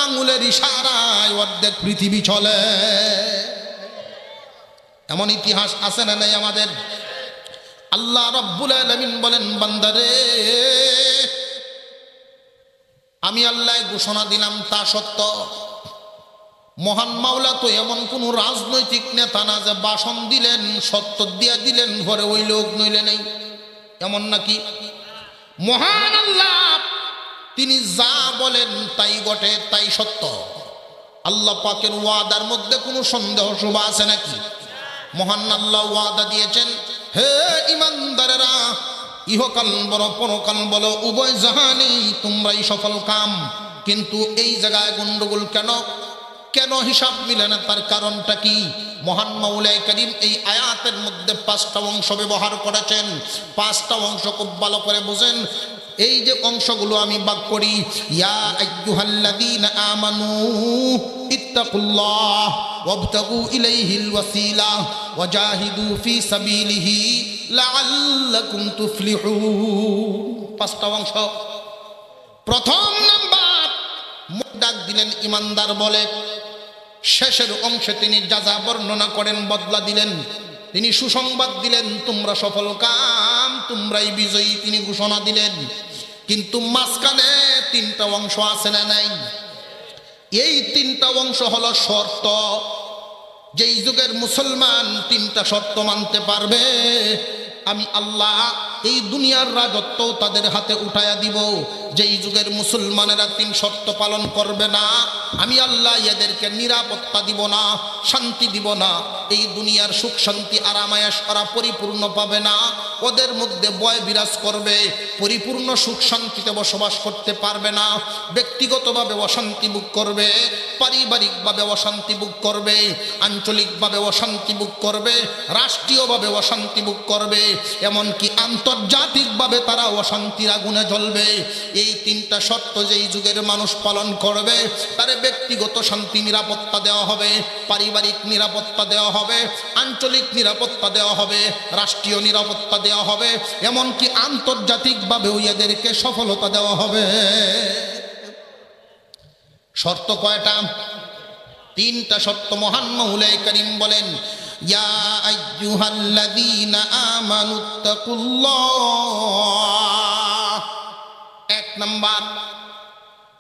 আঙুলের ইশারায় অর্ধেক পৃথিবী চলে। এমন ইতিহাস আছে না নাই আমাদের? আল্লাহ রাব্বুল আলামিন বলেন বান্দারে, আমি আল্লাহ ঘোষণা দিলাম তা সত্য। মহান মাওলা তো এমন কোন রাজনৈতিক নেতা না যে ভাষণ দিলেন, সত্য দিয়া দিলেন, ঘরে ওই লোক নইলে নেই, এমন নাকি? মহান আল্লাহ তিনি যা বলেন তাই ঘটে, তাই সত্য। আল্লাহ পাকের ওয়াদার মধ্যে কোনো সন্দেহ শুভা আছে নাকি? মহান আল্লাহ ওয়াদা দিয়েছেন, হে ঈমানদারেরা, ইহকাল বলো পরকাল বলো, উভয় জাহানেই তোমরাই সফল কাম। কিন্তু এই জায়গায় গন্ডগোল কেন? কেন হিসাব মিলে না? তার কারণটা কি? মহান মাওলাই করিম এই আয়াতের মধ্যে 5টা অংশ ব্যবহার করেছেন। 5টা অংশ খুব ভালো করে বুঝেন। এই যে অংশগুলো আমি বাগ করি, ইয়া আইয়ুহাল্লাযীনা আমানু ইত্তাকুল্লাহ ওয়াবতাগু ইলাইহিল ওয়াসিলা ওয়াজাহিদু ফি সাবিলিহি লাআল্লাকুম তুফলিহুন। 5টা অংশ। প্রথম নাম্বার, ডাক দিলেন ঈমানদার বলে। শেষের অংশে তিনি যা বর্ণনা করেন, বদলা দিলেন, তিনি সুসংবাদ দিলেন, তোমরা সফল কাম, তোমরাই বিজয়ী, তিনি ঘোষণা দিলেন। কিন্তু মাঝখানে 3টা অংশ আছে না নাই? এই 3টা অংশ হলো শর্ত। যেই যুগের মুসলমান 3টা শর্ত মানতে পারবে, আমি আল্লাহ এই দুনিয়ার রাজত্ব তাদের হাতে উঠায়া দিব। যেই যুগের মুসলমানেরা 3 শর্ত পালন করবে না, আমি আল্লাহ এদেরকে নিরাপত্তা দিব না, শান্তি দিব না। এই দুনিয়ার সুখ শান্তি আরামায়াস ওরা পরিপূর্ণ পাবে না। ওদের মধ্যে ভয় বিরাজ করবে, পরিপূর্ণ সুখ শান্তিতে বসবাস করতে পারবে না। ব্যক্তিগতভাবে অশান্তি ভোগ করবে, পারিবারিকভাবে অশান্তি ভোগ করবে, আঞ্চলিকভাবে অশান্তি ভোগ করবে, রাষ্ট্রীয়ভাবে অশান্তি ভোগ করবে, এমনকি আন্তর্জাতিকভাবে তারা অশান্তির আগুনে জ্বলবে। এই 3টা শর্ত যেই যুগের মানুষ পালন করবে, তারে ব্যক্তিগত শান্তি নিরাপত্তা দেওয়া হবে, পারিবারিক নিরাপত্তা দেওয়া হবে, আঞ্চলিক নিরাপত্তা দেওয়া হবে, রাষ্ট্রীয় নিরাপত্তা দেওয়া হবে, এমনকি আন্তর্জাতিকভাবেও এদেরকে সফলতা দেওয়া হবে। শর্ত কয়টা? 3টা শর্ত। মহান মৌলাই করিম বলেন, ইয়া আইয়ুহাল্লাযীনা আমানুত্তাকুল্লাহ। 1 নাম্বার,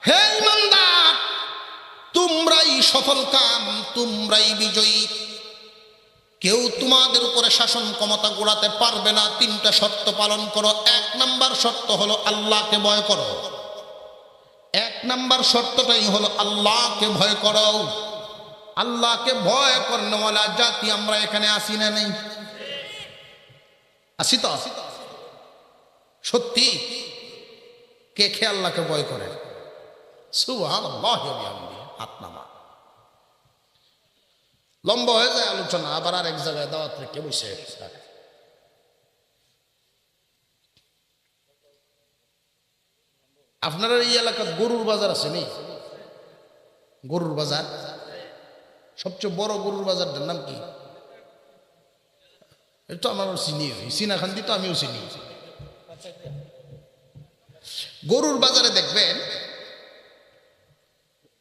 হে ঈমানদার, তোমরাই সফল কাম, তোমরাই বিজয়ী। কেউ তোমাদের উপরে শাসন ক্ষমতা গোড়াতে পারবে না। 3টা শর্ত পালন করো। 1 নাম্বার শর্ত হলো আল্লাহকে ভয় করো। 1 নাম্বার শর্তটাই হলো আল্লাহকে ভয় করো। আল্লাহকে ভয় করনেওয়ালা জাতি আমরা এখানে আসি না? নেই? আসি তো? সত্যি? কে কে আল্লাহকে ভয় করে? সুবহানাল্লাহ। হাত নামা। লম্বা হয়ে যায় আলোচনা, আবার আর এক জায়গায় দাওয়াত রেখে বসে। আপনারা এই এলাকার গরুর বাজার আছে নি? গরুর বাজার, সবচেয়ে বড় গরুর বাজারটার নাম কি? এটা আমার চিনি, চিনাখান্দি তো আমিও চিনি। গরুর বাজারে দেখবেন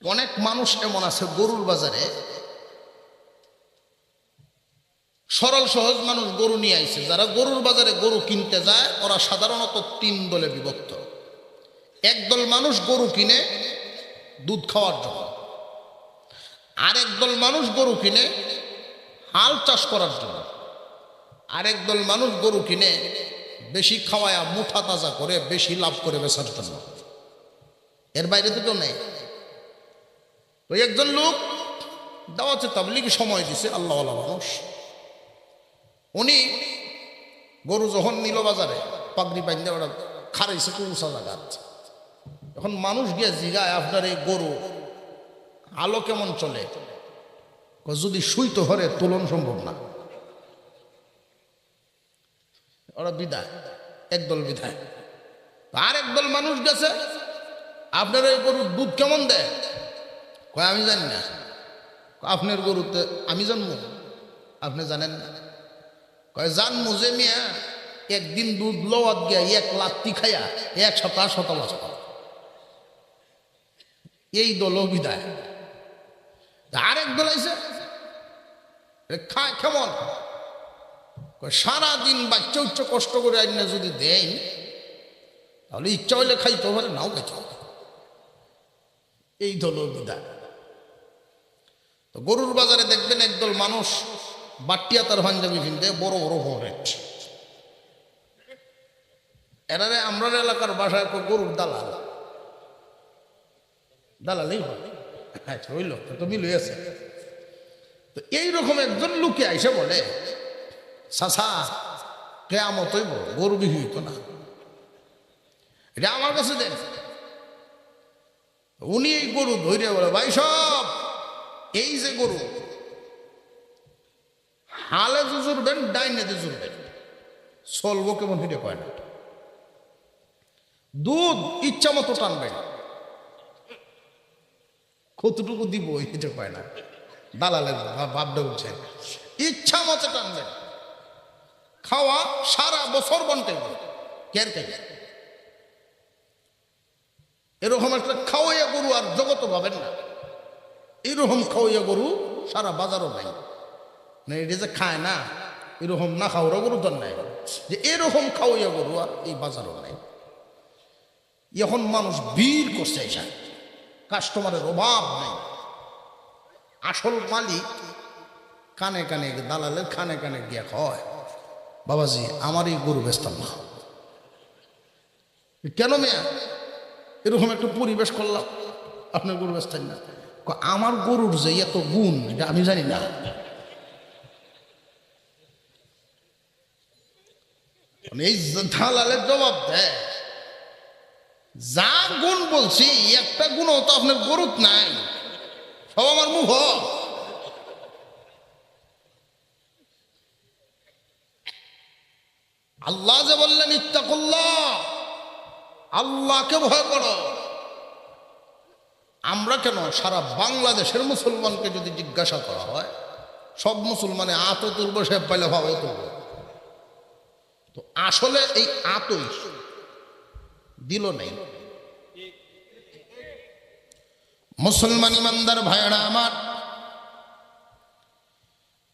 অনেক মানুষ এমন আছে, গরুর বাজারে সরল সহজ মানুষ গরু নিয়ে আইছে। যারা গরুর বাজারে গরু কিনতে যায়, ওরা সাধারণত 3 দলে বিভক্ত। একদল মানুষ গরু কিনে দুধ খাওয়ার জন্য, আরেক দল মানুষ গরু কিনে হাল চাষ করার জন্য, আরেক দল মানুষ গরু কিনে বেশি খাওয়ায়া মুঠা তাজা করে বেশি লাভ করে বেচার জন্য। এর বাইরে তো কেউ নেই। তো একজন লোক দাওয়াতে তাবলীগ সময় দিছে, আল্লাহওয়ালা মানুষ। উনি গরু যখন নিল বাজারে, পাগড়ি বাইন্দে ওরা খারাইছে খুব উঁচা জায়গা। এখন মানুষ গিয়ে জিগায়, আপনার এই গরু আলো কেমন চলে? যদি শুইতে হরে তুলন সম্ভব না। ওরা বিদায়, একদল বিদায়। আর একদল মানুষ গেছে, আপনার এই গরুর দুধ কেমন দেয়? কয় আমি জানি না। আপনার গরুতে আমি জানবো, আপনি জানেন না? কয় জানবো যে মিয়া একদিন দুধ লওয়াত গিয়া 1 লাত্তি খাইয়া 1 সপ্তাহ শতাংশ। এই দল বিদায়। আরেক দল আইছে, খায় কেমন? সারাদিন বাচ্চা উচ্চ কষ্ট করে আইনা যদি দেয়, তাহলে ইচ্ছা হইলে খাইতে পারে, নাও খাইতে হবে। এই দল বিদায়। তো গরুর বাজারে দেখবেন একদল মানুষ বাটিয়া তার পাঞ্জাবি কিনতে, বড় বড় হরেট। এরারে আমরা এলাকার বাসায় গরুর দালাল, দালালই হয়। আচ্ছা হইল তো মিল হয়েছে। তো এইরকম একজন লোকে আইসে বলে, চাচা কেয়ামত হইব, গরু বিক্রি হইতো না, এটা আমার কাছে দেন। উনি এই গরু ধরে বলে, ভাই সব এই যে গরু হালে জুজুরবেন, ডাইনে জুজুরবেন, চলবো কেমন হিটে কয় না। দুধ ইচ্ছা মতো টানবেন, কতটুকু দিব হিটে কয় না। দালালের ভাবটা উঠছে, ইচ্ছা মতো টানবেন। খাওয়া সারা বছর বন্টে কের কে। এরকম একটা খাওয়াইয়া গরু আর জগত পাবেন না। এরকম খাওয়াইয়া গরু সারা বাজারও নাই। না এটা যে খায় না, এরকম না খাওয়ার গরু তো নাই, যে এরকম খাওয়াইয়া গরু আর এই বাজারও নাই। এখন মানুষ ভিড় করছে, এসা কাস্টমারের অভাব নাই। আসল মালিক কানে কানে, দালালের কানে কানে গিয়া কয়, বাবাজি আমার এই গরু বেচতাম না। কেন মেয়া? এরকম একটা পরিবেশ করলাম, আপনার গরু বেচতেন না। আমার গরুর যে এত গুণ এটা আমি জানি না। এই দালালের জবাব দেয়, যা গুণ বলছি একটা গুণও তো আপনার গরুত নাই, সব আমার মুখ। আল্লাহ যে বললেন ইত্তাকুল্লাহ, আল্লাহকে ভয় করো। আমরা কেন সারা বাংলাদেশের মুসলমানকে যদি জিজ্ঞাসা করা হয়, সব মুসলমানে আতো তুলব, সে পাইলে ভাবে তুলব। তো আসলে এই আতই দিল নেই। মুসলমান ইমানদার ভাইরা আমার,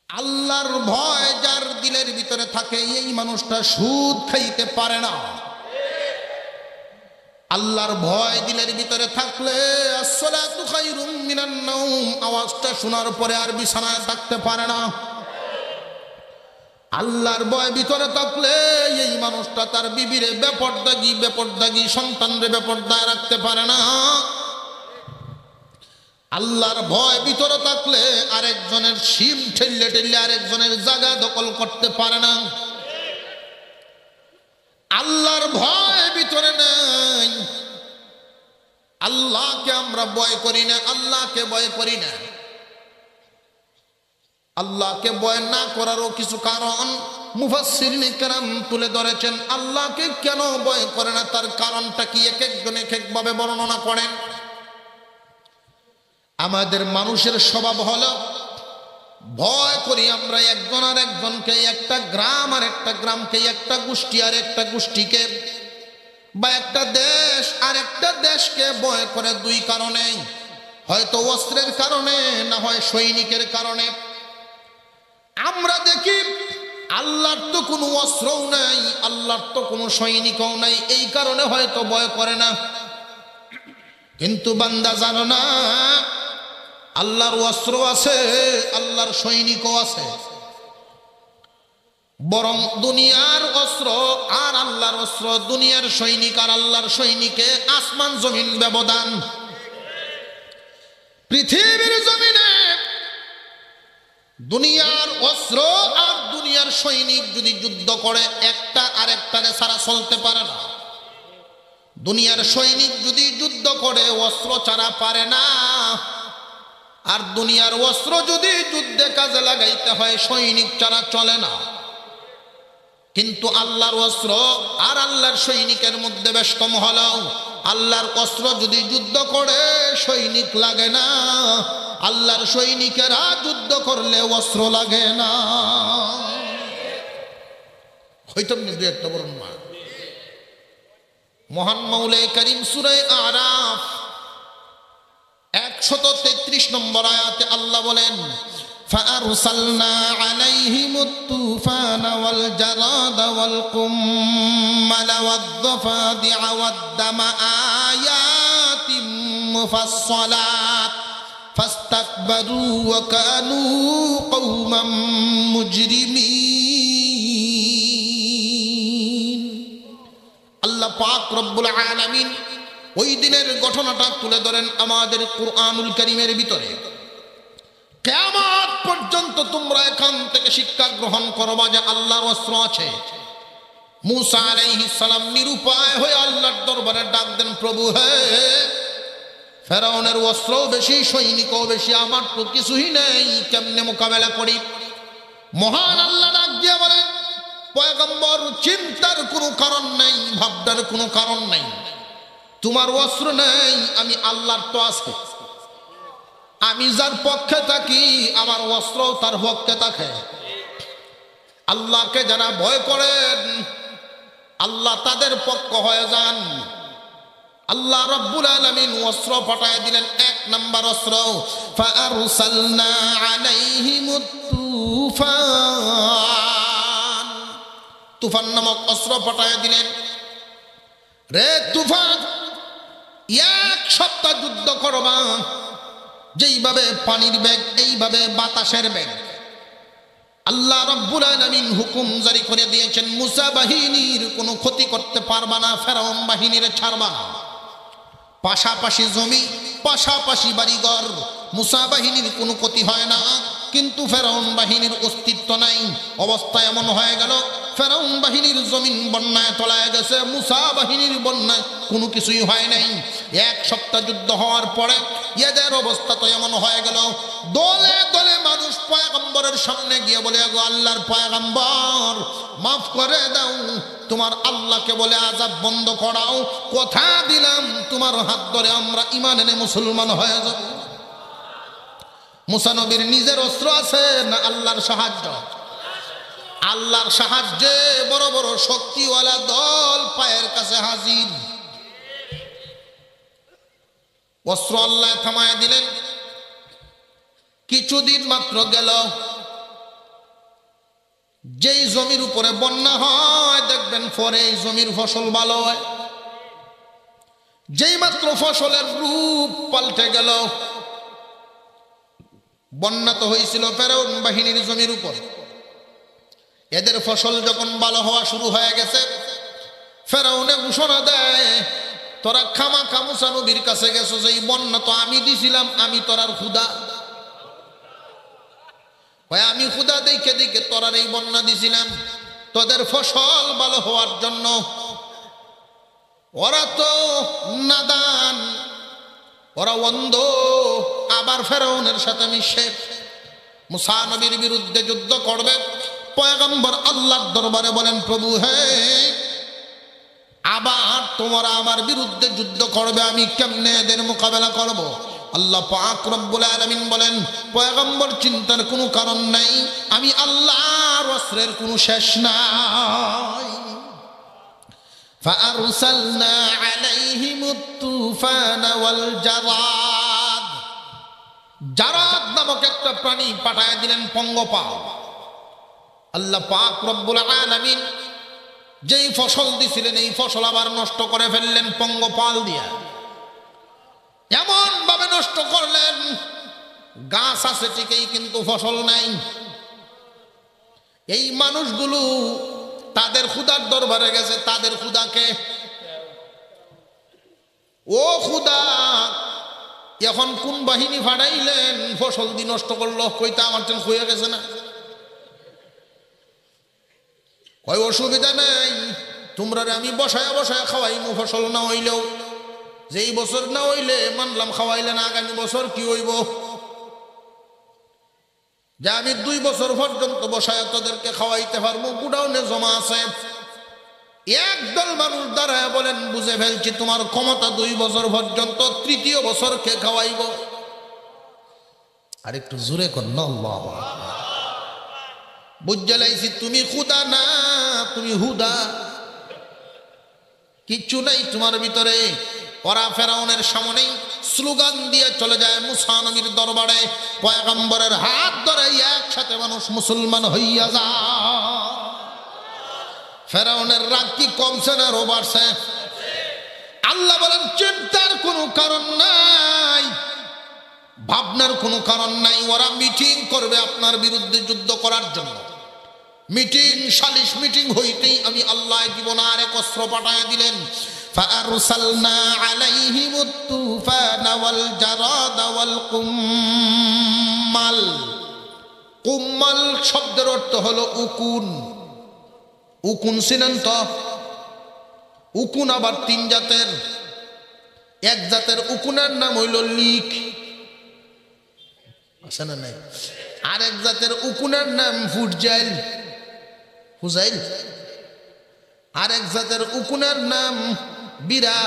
আল্লাহর ভয় যার দিলের ভিতরে থাকে এই মানুষটা সুদ খাইতে পারে না। আল্লাহর ভয় দিলের ভিতরে থাকলে আসসালাতু খায়রুম মিনান নাওম আওয়াজটা শোনার পরে আর বিছানায় থাকতে পারে না। আল্লাহর ভয় ভিতরে থাকলে এই মানুষটা তার বিবিরে বেপরদাগি সন্তানরে বেপরদায় রাখতে পারে না। আল্লাহর ভয় ভিতরে থাকলে আরেকজনের শিম ঠেললে আরেকজনের জায়গা দখল করতে পারে না। আল্লাহর ভয় ভিতরে নাই, আল্লাহকে আমরা ভয় করি না, আল্লাহকে ভয় করি না। আল্লাহকে ভয় না করারও কিছু কারণ মুফাসসিরিনে কেরাম তুলে ধরেছেন। আল্লাহকে কেন ভয় করে না তার কারণটা কি এক একজন এক একভাবে বর্ণনা করেন। আমাদের মানুষের স্বভাব হলো ভয় করি আমরা একজন আর একজনকে, একটা গ্রাম আর একটা গ্রামকে, একটা গোষ্ঠী আর একটা গোষ্ঠীকে, বা একটা দেশ আর একটা দেশকে ভয় করে দুই কারণে, হয়তো অস্ত্রের কারণে, না হয় সৈনিকের কারণে। আমরা দেখি আল্লাহর তো কোনো অস্ত্রও নাই, আল্লাহর তো কোনো সৈনিকও নাই, এই কারণে হয়তো ভয় করে না। কিন্তু বান্দা জানো না, আল্লাহর অস্ত্র আছে, আল্লাহর সৈনিকও আছে। বরং দুনিয়ার অস্ত্র আর আল্লাহর অস্ত্র, দুনিয়ার সৈনিক আর আল্লাহর সৈনিকে আসমান জমিন ব্যবধান। পৃথিবীর জমিনে দুনিয়ার অস্ত্র আর দুনিয়ার সৈনিক যদি যুদ্ধ করে, একটা আরেকটারে ছাড়া চলতে পারে না। দুনিয়ার সৈনিক যদি যুদ্ধ করে অস্ত্র ছাড়া পারে না, আর দুনিয়ার অস্ত্র যদি যুদ্ধে কাজে লাগাইতে হয় সৈনিক ছাড়া চলে না। কিন্তু আল্লাহর অস্ত্র আর আল্লাহর সৈনিকের মধ্যে বেশ কম হলো, আল্লাহর অস্ত্র যদি যুদ্ধ করে সৈনিক লাগে না, আল্লাহর সৈনিকেরা যুদ্ধ করলে অস্ত্র লাগে না। হয়তো দু একটা বলুন মা। মহান মাওলাই করিম সূরা আরাফ 133 নম্বর আয়াতে আল্লাহ বলেন, فأرسلنا عليهم الطوفان والجراد والقمل والضفادع والدم آيات مفصلات فاستكبروا وكانوا قوما مجرمين। আল্লাহ পাক রব্বুল আলামিন ওই দিনের ঘটনাটা তুলে ধরেন আমাদের কুরআনুল কারীমের ভিতরে। কিয়ামত পর্যন্ত তোমরা এখান থেকে শিক্ষা গ্রহণ করবা যে আল্লাহর অস্ত্র আছে। মূসা আলাইহিস সালাম নিরুপায় হয়ে আল্লাহর দরবারে ডাক দেন, প্রভু হে, ফেরাউনের অস্ত্রও বেশি, সৈনিকও বেশি, আমার তো কিছুই নেই, কেমনে মোকাবেলা করি? মহান আল্লাহ ডাক দিয়ে বলেন, পয়গম্বর, চিন্তার কোনো কারণ নেই, ভাবনার কোনো কারণ নেই। তোমার অস্ত্র নেই, আমি আল্লাহর তো আছে। আমি যার পক্ষে থাকি আমার অস্ত্র তার পক্ষে থাকে। আল্লাহকে যারা ভয় করেন আল্লাহ তাদের পক্ষ হয়ে যান। আল্লাহ রাব্বুল আলামিন অস্ত্র পাঠায় দিলেন, এক নাম্বার অস্ত্র, ফাআরসালনা আলাইহিমুত তুফান। তুফান নামক অস্ত্র পাঠায় দিলেন। রে তুফান, এক সপ্তাহ যুদ্ধ করবা, যেইভাবে পানির বেগ এইভাবে বাতাসের বেগ। আল্লাহ রাব্বুল আলামিন হুকুম জারি করে দিয়েছেন, মুসা বাহিনীর কোনো ক্ষতি করতে পারবা না, ফেরাউন বাহিনীর ছাড়বা না। পাশাপাশি জমি, পাশাপাশি বাড়িঘর, মুসা বাহিনীর কোনো ক্ষতি হয় না, কিন্তু ফেরাউন বাহিনীর অস্তিত্ব নাই। অবস্থা এমন হয়ে গেল, ফেরাউন বাহিনীর জমিন বন্যায় তলায় গেছে, মুসা বাহিনীর বন্যায় কোনো কিছুই হয় নাই। এক সপ্তাহ যুদ্ধ হওয়ার পরে এদের অবস্থা তো এমন হয়ে গেল, দলে দলে মানুষ পয়গম্বরের সামনে গিয়ে বলে, গো আল্লাহর পয়গম্বর, মাফ করে দাও, তোমার আল্লাহকে বলে আযাব বন্ধ করাও, কথা দিলাম তোমার হাত ধরে আমরা ঈমান এনে মুসলমান হয়ে যাব। মুসা নবীর নিজের অস্ত্র আছে না আল্লাহর সাহায্য? আল্লাহর সাহায্যে বড় বড় শক্তিওয়ালা দল পায়ের কাছে হাজির। অস্ত্র আল্লাহ থামায় দিলেন। কিছুদিন মাত্র গেল, যেই জমির উপরে বন্যা হয় দেখবেন পরে এই জমির ফসল ভালো হয়। যেই মাত্র ফসলের রূপ পাল্টে গেল, বন্যা তো হয়েছিল ফেরাউন বাহিনীর জমির উপর, এদের ফসল যখন ভালো হওয়া শুরু হয়ে গেছে, ফেরাউনে ঘোষণা দেয়, তোরা খামাখা মুসা নবীর কাছে গেছো, যে বন্যা তো আমি দিছিলাম, আমি তোরার খুদা, আমি খুদা দেখে দেখে তোরার এই বন্যা দিছিলাম তোদের ফসল ভালো হওয়ার জন্য। ওরা তো নাদান, ওরা অন্ধ, আবার ফেরাউনের সাথে মিশে মুসা নবীর বিরুদ্ধে যুদ্ধ করবে। পয়গম্বর আল্লাহর দরবারে বলেন, প্রভু হে, আবার তোমরা আমার বিরুদ্ধে যুদ্ধ করবে, আমি কেমনে এদের মোকাবেলা করব? আল্লাহ পাক রব্বুল আলামিন বলেন, পয়গম্বর চিন্তার কোনো কারণ নাই, আমি আল্লাহর অস্ত্রের কোনো শেষ নাই। فأرسلنا عليهم الطوفان والجراد, জারাদ নামক একটা প্রাণী পাঠায় দিলেন, পঙ্গপাল। আল্লাহ পাক রব্বুল আলামিন যেই ফসল দিছিলেন এই ফসল আবার নষ্ট করে ফেললেন পঙ্গপাল দিয়া। এমন ভাবে নষ্ট করলেন, গাছ আছে ঠিকই কিন্তু ফসল নাই। এই মানুষগুলো তাদের খুদার দরবারে গেছে, তাদের খুদাকে, ও খুদা, এখন কোন বাহিনী ফাটাইলেন ফসল দিয়ে নষ্ট করলো? কইতা আমার টেন হয়ে গেছে না? কই অসুবিধা নাই, তোমরা আমি বসায় বসায় খাওয়াইমু, ফসল না হইলেও, যেই বছর না হইলে মানলাম খাওয়াইলে না, আগামী বছর কি হইব, যে আমি 2 বছর পর্যন্ত বসায় তোদেরকে খাওয়াইতে পারবো, গুডাউনে জমা আছে। একদল মানুষ দাঁড়ায় বলেন, বুঝে ফেলছি তোমার ক্ষমতা 2 বছর পর্যন্ত, 3য় বছর কে খাওয়াইব? আর একটু জোরে কর না, আল্লাহ বুঝে লাইছি তুমি খুদা না, তুমি হুদা, কিচ্ছু নাই তোমার ভিতরে। ওরা ফেরাউনের সামনেই স্লোগান দিয়ে চলে যায় মুসা নবীর দরবারে, পয়গম্বরের হাত ধরে একসাথে মানুষ মুসলমান হইয়া যায়। ফেরাউনের রাগ কি কমছে না আরো বাড়ছে? আল্লাহ বলেন, চিন্তার কোনো কারণ নাই, ভাবনার কোনো কারণ নাই। ওরা মিটিং করবে আপনার বিরুদ্ধে যুদ্ধ করার জন্য। মিটিং, সালিশ মিটিং হইতেই আমি আল্লাহ জীবন আর এক অস্ত্র পাঠায় দিলেন। فأرسلنا عليهم الطوفان والجراد والقمل। কুম্মাল শব্দের অর্থ হলো উকুন। উকুন চিনেন তো? উকুন আবার 3 জাতের। এক জাতের উকুনের নাম হইল লিক, আছে না নাই? আর এক জাতের উকুনের নাম ফুটজাইল, হুজাইল। আর এক জাতের উকুনের নাম বিরা।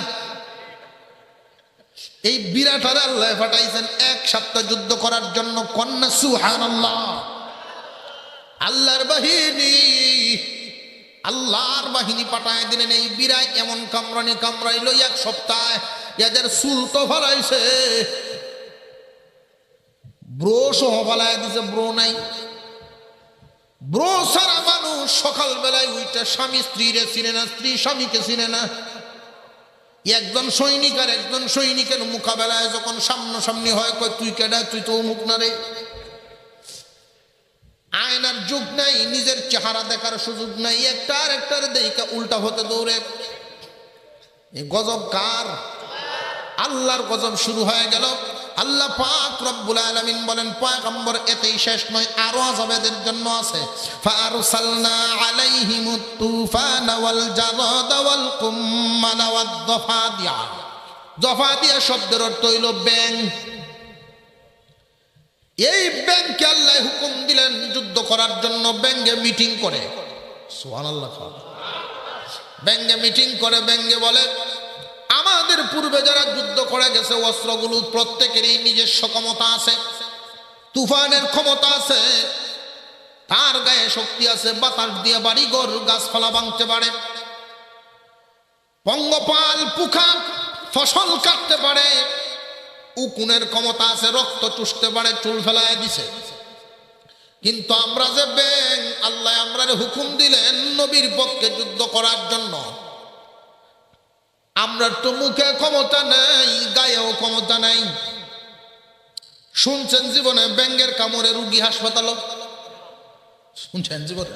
এই বিরাটার আল্লাহ পাঠাইছেন 1 সপ্তাহ যুদ্ধ করার জন্য। কন্যা সুবহানাল্লাহ। আল্লাহর বাহিনী, আল্লাহর বাহিনী পাঠায় দিলেন। এই বিরায় এমন কামরানি কামড়াইল 1 সপ্তাহ, এদের চুল তো ফলাইছে, ব্রো সহ ফলায় দিছে, ব্রো নাই। ব্রো সারা মানুষ সকালবেলায় উইটা স্বামী স্ত্রীরে চিনে না, স্ত্রী স্বামীকে চিনে না। একজন সৈনিক আর একজন সৈনিকের মোকাবেলায় যখন সামনাসামনি হয়, কয় তুই কেডা, তুই তো মুখ না রে। আয়নার যুগ নাই, নিজের চেহারা দেখার সুযোগ নাই, একটা আর একটার দেখা উল্টা হতে দৌড়ে। এই গজব কার? আল্লাহর গজব শুরু হয়ে গেল। আল্লাহ পাক রব্বুল আলামিন বলেন, পয়গম্বর এতেই শেষ নয়, আরো আযাব এদের জন্য আছে। ফাআরসালনা আলাইহিমুত তুফানা ওয়াল জারাদা ওয়াল কুম্মালা ওয়াদ দাফাদিয়া। দাফাদিয়া শব্দের অর্থ হইল ব্যাঙ। এই ব্যাঙকে আল্লাহ হুকুম দিলেন যুদ্ধ করার জন্য। ব্যাঙে মিটিং করে, সুবহানাল্লাহ, ব্যাঙে মিটিং করে। ব্যাঙে বলে, আমাদের পূর্বে যারা যুদ্ধ করে গেছে অস্ত্রগুলো প্রত্যেকেরই নিজস্ব ক্ষমতা আছে, তুফানের ক্ষমতা আছে, তার গায়ে শক্তি আছে, বাতাস দিয়ে বাড়িঘর গাছপালা ভাঙতে পারে, পঙ্গপাল পুখা ফসল কাটতে পারে, উকুনের ক্ষমতা আছে, রক্ত চুষতে পারে, চুল ফেলায় দিছে। কিন্তু আমরা যে ব্যাঙ, আল্লাহ আমরা হুকুম দিলেন নবীর পক্ষে যুদ্ধ করার জন্য। আমরা তো মুখে ক্ষমতা নাই, গায়েও ক্ষমতা নাই। শুনছেন জীবনে ব্যাঙের কামড়ে রুগী হাসপাতাল? শুনছেন জীবনে?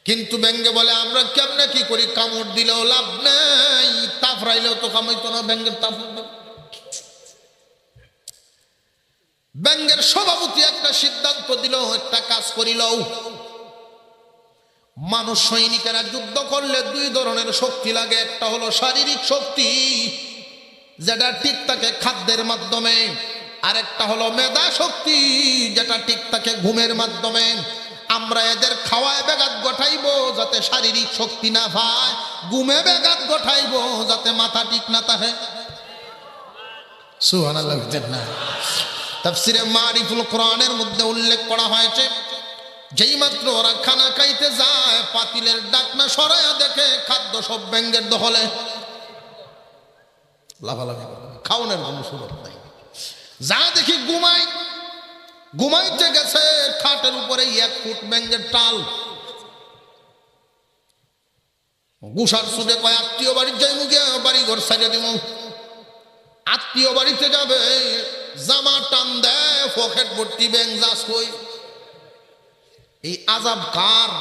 কিন্তু ব্যাঙে বলে, আমরা কেমনে কি করি, কামড় দিলেও লাভ নাই, তাফরাইলেও তো কামাইতো না ব্যাঙের তাপ। ব্যাঙের সভাপতি একটা সিদ্ধান্ত দিল, একটা কাজ করিল। মানুষ সৈনিকেরা যুদ্ধ করলে দুই ধরনের শক্তি লাগে। একটা হলো শারীরিক শক্তি, যেটা ঠিক থাকে খাদ্যের মাধ্যমে, আর একটা হলো মেধা শক্তি, যেটা ঠিক থাকে ঘুমের মাধ্যমে। আমরা এদের খাওয়ায় ব্যাঘাত ঘটাইবো যাতে শারীরিক শক্তি না পায়, ঘুমে ব্যাঘাত ঘটাইবো যাতে মাথা ঠিক না থাকে। সুবহানাল্লাহ। তাফসীরে মারিফুল কোরআনের মধ্যে উল্লেখ করা হয়েছে, যেই মাত্র ওরা খানা খাইতে যায়, পাতিলের ডাকনা সরাইয়া দেখে খাদ্য সব ব্যাঙের দখলে। লাফালাফি খাওয়ানোর কোনো সুযোগ নাই। যা দেখি ঘুমাইতে গেছে, খাটের উপরে 1 ফুট ব্যাঙের টাল। গুসার সুদে কয়, আত্মীয় বাড়ির যাই মুখে বাড়ি ঘর সাইডে দিব। আত্মীয় বাড়িতে যাবে, জামা টান দেয়, পকেট ভর্তি ব্যাঙ, যাস কই। এই আযাব কার?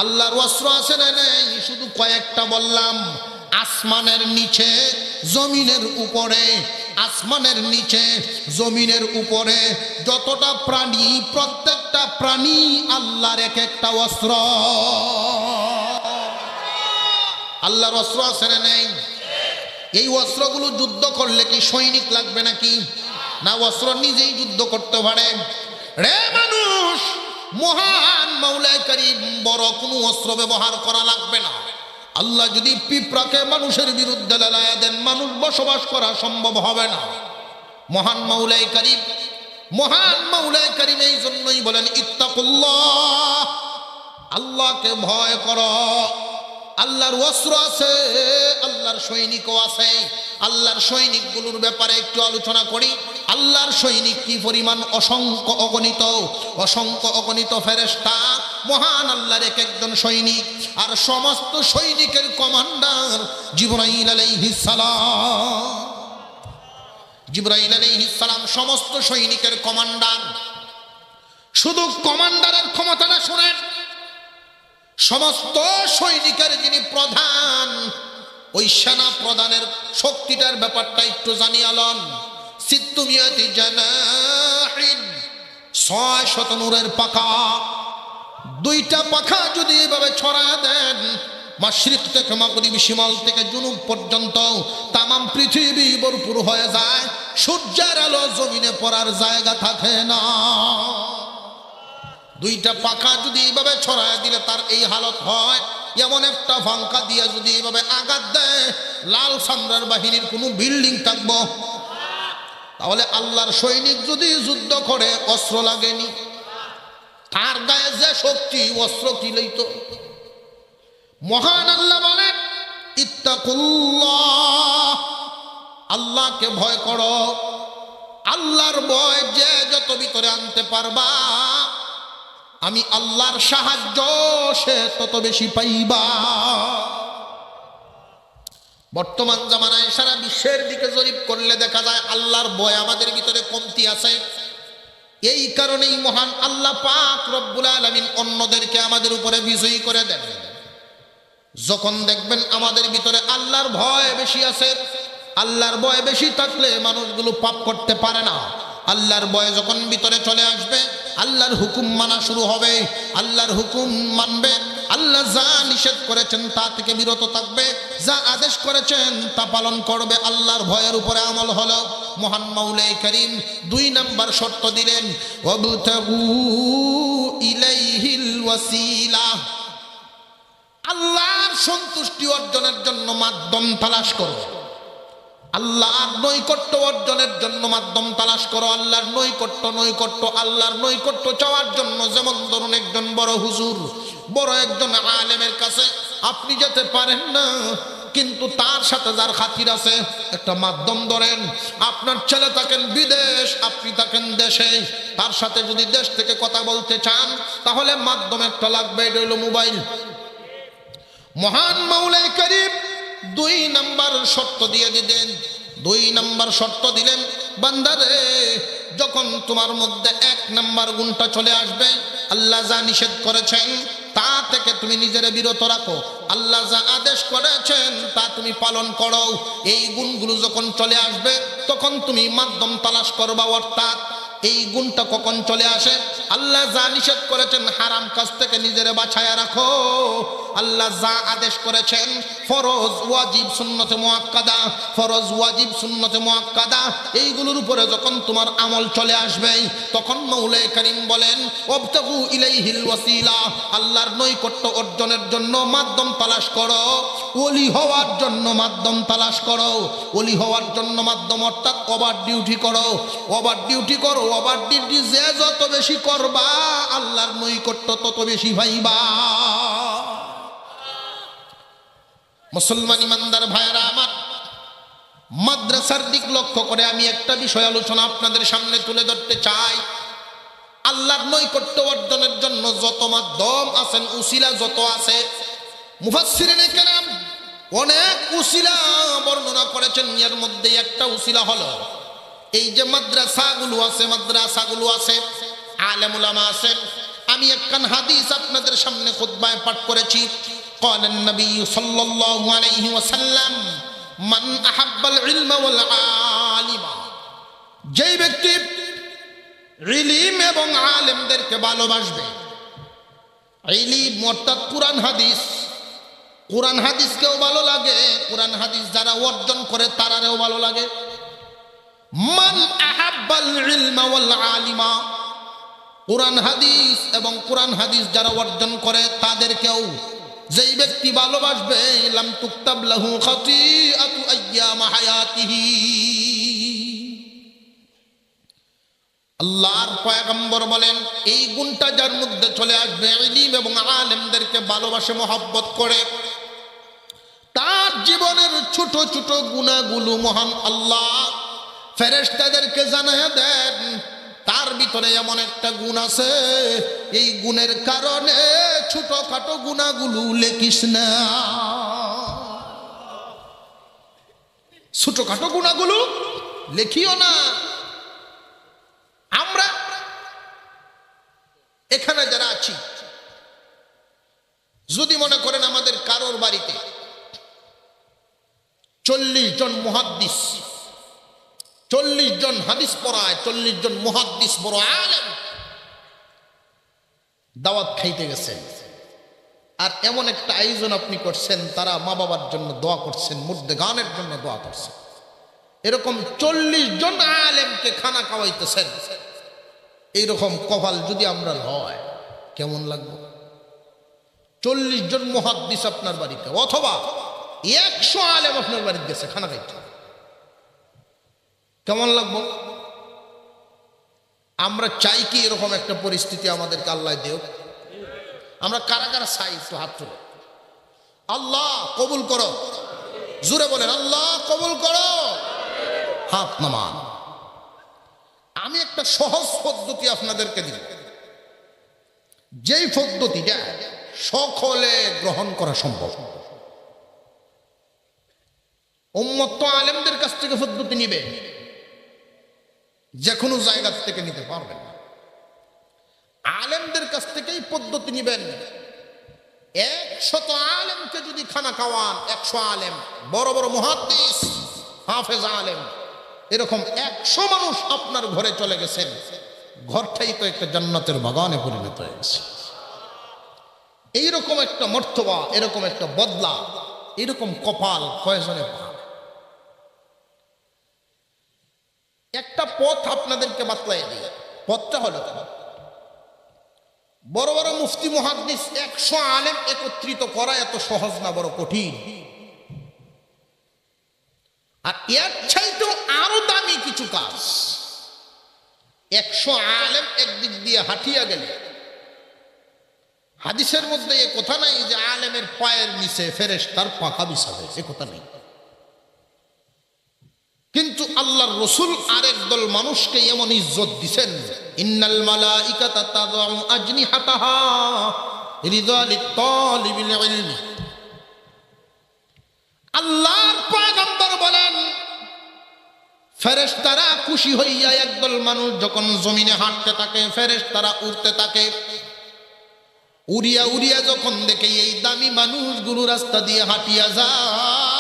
আল্লাহর অস্ত্র আছে না নেই? শুধু কয়েকটা বললাম। আসমানের নিচে, জমিনের উপরে, আসমানের নিচে, জমিনের উপরে যতটা প্রাণী, প্রত্যেকটা প্রাণী আল্লাহর এক একটা অস্ত্র। আল্লাহর অস্ত্র আছে না নেই? এই অস্ত্রগুলো যুদ্ধ করলে কি সৈনিক লাগবে নাকি? না, অস্ত্র নিজেই যুদ্ধ করতে পারে। রে মানুষ, মহান মাওলাই কারীম বড় কোনো অস্ত্র ব্যবহার করা লাগবে না। আল্লাহ যদি পিঁপড়াকে মানুষের বিরুদ্ধে লাগায়া দেন, মানুষ বসবাস করা সম্ভব হবে না। মহান মাওলাই কারীম এই জন্যই বলেন, ইত্তাকুল্লাহ, আল্লাহকে ভয় করো। আল্লাহর অস্ত্র আছে, আল্লাহর সৈনিকও আছে। আল্লাহর সৈনিকগুলোর ব্যাপারে একটু আলোচনা করি। আল্লাহর সৈনিক কি পরিমাণ, অসংখ্য অগণিত ফেরেশতা মহান আল্লাহর এক একজন সৈনিক। আর সমস্ত সৈনিকের কমান্ডার জিবরাইল আলাইহিস সালাম। জিবরাইল আলাইহিস সালাম সমস্ত সৈনিকের কমান্ডার। শুধু কমান্ডারের ক্ষমতাটা শুনেন, সমস্ত সৈনিকের যিনি প্রধান, ওই সেনা প্রধানের শক্তিটার ব্যাপারটা একটু জানিয়ালন। সিত্তুমিয়াতি জানাহিন, 600 নূরের পাখা। 2টা পাখা যদি এভাবে ছড়ায় দেন, মাশরিক থেকে মাগরিব, শিমাল থেকে জুনুব পর্যন্ত তামাম পৃথিবী ভরপুর হয়ে যায়। সূর্যের আলো জমিনে পড়ার জায়গা থাকে না। 2টা পাখা যদি এইভাবে ছড়ায় দিলে তার এই হালত হয়। এমন একটা ফাঙ্কা দিয়ে যদি এইভাবে আঘাত দেয়, লাল সামরার বাহিনীর কোনো বিল্ডিং থাকবো? তাহলে আল্লাহর সৈনিক যদি যুদ্ধ করে, অস্ত্র লাগেনি, তার গায়ে যে শক্তি, অস্ত্র কি লইতো? মহান আল্লাহ বলেন, ইত্তাকুল্লাহ, আল্লাহকে ভয় করো। আল্লাহর ভয় যে যত ভিতরে আনতে পারবা, আমি আল্লাহর সাহায্য সে তত বেশি পাইবা। বর্তমান জামানায় সারা বিশ্বের দিকে জরিপ করলে দেখা যায় আল্লাহর ভয় আমাদের ভিতরে কমতি আছে। এই কারণেই মহান আল্লাহ পাক রব্বুল আলামিন অন্যদেরকে আমাদের উপরে বিজয়ী করে দেন। যখন দেখবেন আমাদের ভিতরে আল্লাহর ভয় বেশি আছে, আল্লাহর ভয় বেশি থাকলে মানুষগুলো পাপ করতে পারে না। আল্লাহর ভয় যখন ভিতরে চলে আসবে, আল্লাহর হুকুম মানা শুরু হবে, আল্লাহর হুকুম মানবে, আল্লাহ যা নিষেধ করেছেন তা থেকে বিরত থাকবে, যা আদেশ করেছেন তা পালন করবে। আল্লাহর ভয়ের উপরে আমল হলো। মহান মাওলাই করিম 2 নম্বর শর্ত দিলেন, ওয়াবতাগু ইলাইহিল ওয়াসিলা, আল্লাহর সন্তুষ্টি অর্জনের জন্য মাধ্যম তালাশ করো, আল্লাহর নৈকট্য অর্জনের জন্য মাধ্যম তালাশ করো। আল্লাহর নৈকট্য আল্লাহর নৈকট্য চাওয়ার জন্য, যেমন ধরুন একজন বড় হুজুর, বড় একজন আলেমের কাছে আপনি যেতে পারেন না, কিন্তু তার সাথে যার খাতির আছে একটা মাধ্যম ধরেন। আপনার ছেলে থাকেন বিদেশ, আপনি থাকেন দেশে, তার সাথে যদি দেশ থেকে কথা বলতে চান তাহলে মাধ্যম একটা লাগবে, এটা হলো মোবাইল। মহান মাওলাই করিম 2 নম্বর শর্ত দিয়ে দিলেন। 2 নম্বর শর্ত দিলেন, বান্দারে যখন তোমার মধ্যে 1 নম্বর গুণটা চলে আসবে, আল্লাহ যা নিষেধ করেছেন তা থেকে তুমি নিজের বিরত রাখো, আল্লাহ যা আদেশ করেছেন তা তুমি পালন করো। এই গুণগুলো যখন চলে আসবে তখন তুমি মাধ্যম তালাশ করবা। অর্থাৎ এই গুণটা কখন চলে আসে? আল্লাহ যা নিষেধ করেছেন হারাম কাজ থেকে নিজেরে বাঁচায়া রাখো, আল্লাহ যা আদেশ করেছেন ফরজ ওয়াজিব সুন্নতে মুআক্কাদা, ফরজ ওয়াজিব সুন্নতে মুআক্কাদা, এইগুলোর উপরে যখন তোমার আমল চলে আসবে তখন মাওলাই করিম বলেন, ওয়াবতাগু ইলাইহিল ওয়াসিলা, আল্লাহর নৈকট্য অর্জনের জন্য মাধ্যম তালাশ করো, ওলি হওয়ার জন্য মাধ্যম তালাশ করো। ওলি হওয়ার জন্য মাধ্যম অর্থাৎ ওভার ডিউটি করো, ওভার ডিউটি করো। ওভার ডিউটি যে যত বেশি করবা আল্লাহর নৈকট্য তত বেশি পাইবা। মুসলমান ইমানদার ভাইরা আমার, মাদ্রাসার দিক লক্ষ্য করে আমি একটা বিষয় আলোচনা আপনাদের সামনে তুলে ধরতে চাই। আল্লাহর নৈকট্য অর্জনের জন্য যত মাধ্যম আছেন, উসিলা যত আছে, মুফাসসিরিনে কেরাম অনেক উসিলা বর্ণনা করেছেন। এর মধ্যে একটা উসিলা হলো এই যে মাদ্রাসাগুলো আছে, আলেম উলামা আছেন। আমি একখান হাদিস আপনাদের সামনে খুতবায় পাঠ করেছি। قال النبي صلى الله عليه وسلم من احب العلم والعالم, যেই ব্যক্তি ইলম এবং আলেমদেরকে ভালোবাসবে, ইলম অর্থাৎ কোরআন হাদিসকেও ভালো লাগে, কোরআন হাদিস যারা অর্জন করে তারারেও ভালো লাগে। মান আহাব্বাল ইলমা ওয়াল আলিমা, কোরআন হাদিস এবং কোরআন হাদিস যারা অর্জন করে তাদেরকেও যেই ব্যক্তি ভালোবাসবে, লাম তুকতাব লাহু খাতিআতু আইয়াম হায়াতিহি, আল্লাহর পয়গম্বর বলেন এই গুণটা যার মধ্যে চলে আসবে, ইলম এবং আলেমদেরকে ভালোবাসে, মহব্বত করে, তার জীবনের ছোট ছোট গুনাহগুলো মহান আল্লাহ ফেরেশতাদেরকে জানায়া দেন। তার ভিতরে এমন একটা গুণ আছে, এই গুণের কারণে ছোটখাটো গুনাহগুলো লেখিস না, ছোটখাটো গুনাহগুলো লেখিও না। আমরা এখানে যারা আছি, যদি মনে করেন আমাদের কারোর বাড়িতে 40 জন মুহাদ্দিস, 40 জন হাদিস পড়ায়, 40 জন মুহাদ্দিস বড় আলেম দাওয়াত খাইতে গেছেন, আর এমন একটা আয়োজন আপনি করছেন, তারা মা বাবার জন্য দোয়া করছেন, মুর্দে গানের জন্য দোয়া করছেন, এরকম 40 জন আলেমকে খানা খাওয়াইতেছেন, এইরকম কপাল যদি আমরা হয় কেমন লাগবে? 40 জন মুহাদ্দিস আপনার বাড়িতে, অথবা 100 আলেম আপনার বাড়িতে গেছে খানা খাইতে, কেমন লাগবো? আমরা চাই কি এরকম একটা পরিস্থিতি আমাদেরকে আল্লাহ দেও? আমরা কারা কারা চাই? একটু হাত তুলো। আল্লাহ কবুল করো, জোরে বলেন আল্লাহ কবুল করো, হাত নামান। আমি একটা সহজ পদ্ধতি আপনাদেরকে দিব, যেই পদ্ধতিটা সকলে গ্রহণ করা সম্ভব। উম্মত তো আলেমদের কাছ থেকে পদ্ধতি নিবে, যে কোনো জায়গা থেকে নিতে পারবেন না, আলেমদের কাছ থেকেই পদ্ধতি নিবেন। 100 আলেমকে যদি খানা খাওয়ান, 100 আলেম, বড় বড় মুহাদ্দিস, হাফেজ আলেম, এরকম 100 মানুষ আপনার ঘরে চলে গেছেন, ঘরটাই তো একটা জান্নাতের বাগানে পরিণত হয়ে গেছে। এইরকম একটা মর্তবা, এরকম একটা বদলা, এরকম কপাল কয়জনে পান? একটা পথ আপনাদেরকে বাতলাই দিই। পথটা হলো, বড় বড় মুফতি মুহাদ্দিস 100 আলেম একত্রিত করা এত সহজ না, বড় কঠিন। আর এর চাইতেও আরো দামি কিছু কাজ। 100 আলেম একদিক দিয়ে হাঁটিয়া গেলে, হাদিসের মধ্যে এ কথা নাই যে আলেমের পায়ের নিচে ফেরেশতার পাখা বিছাবে, এ কথা নেই। কিন্তু আল্লাহর রাসূল আরেক দল মানুষকে এমন ইজ্জত দিবেন, ইন্নাল মালাইকাতা তাযউ আজনিহাতাহা রিদা লিত-তালিবিল ইলমি। আল্লাহর পয়গম্বর বলেন, ফেরেশতারা খুশি হইয়া একদল মানুষ যখন জমিনে হাঁটতে থাকে, ফেরেশতারা উড়তে থাকে, উড়িয়া উড়িয়া যখন দেখে এই দামি মানুষগুলো রাস্তা দিয়ে হাঁটিয়া যায়,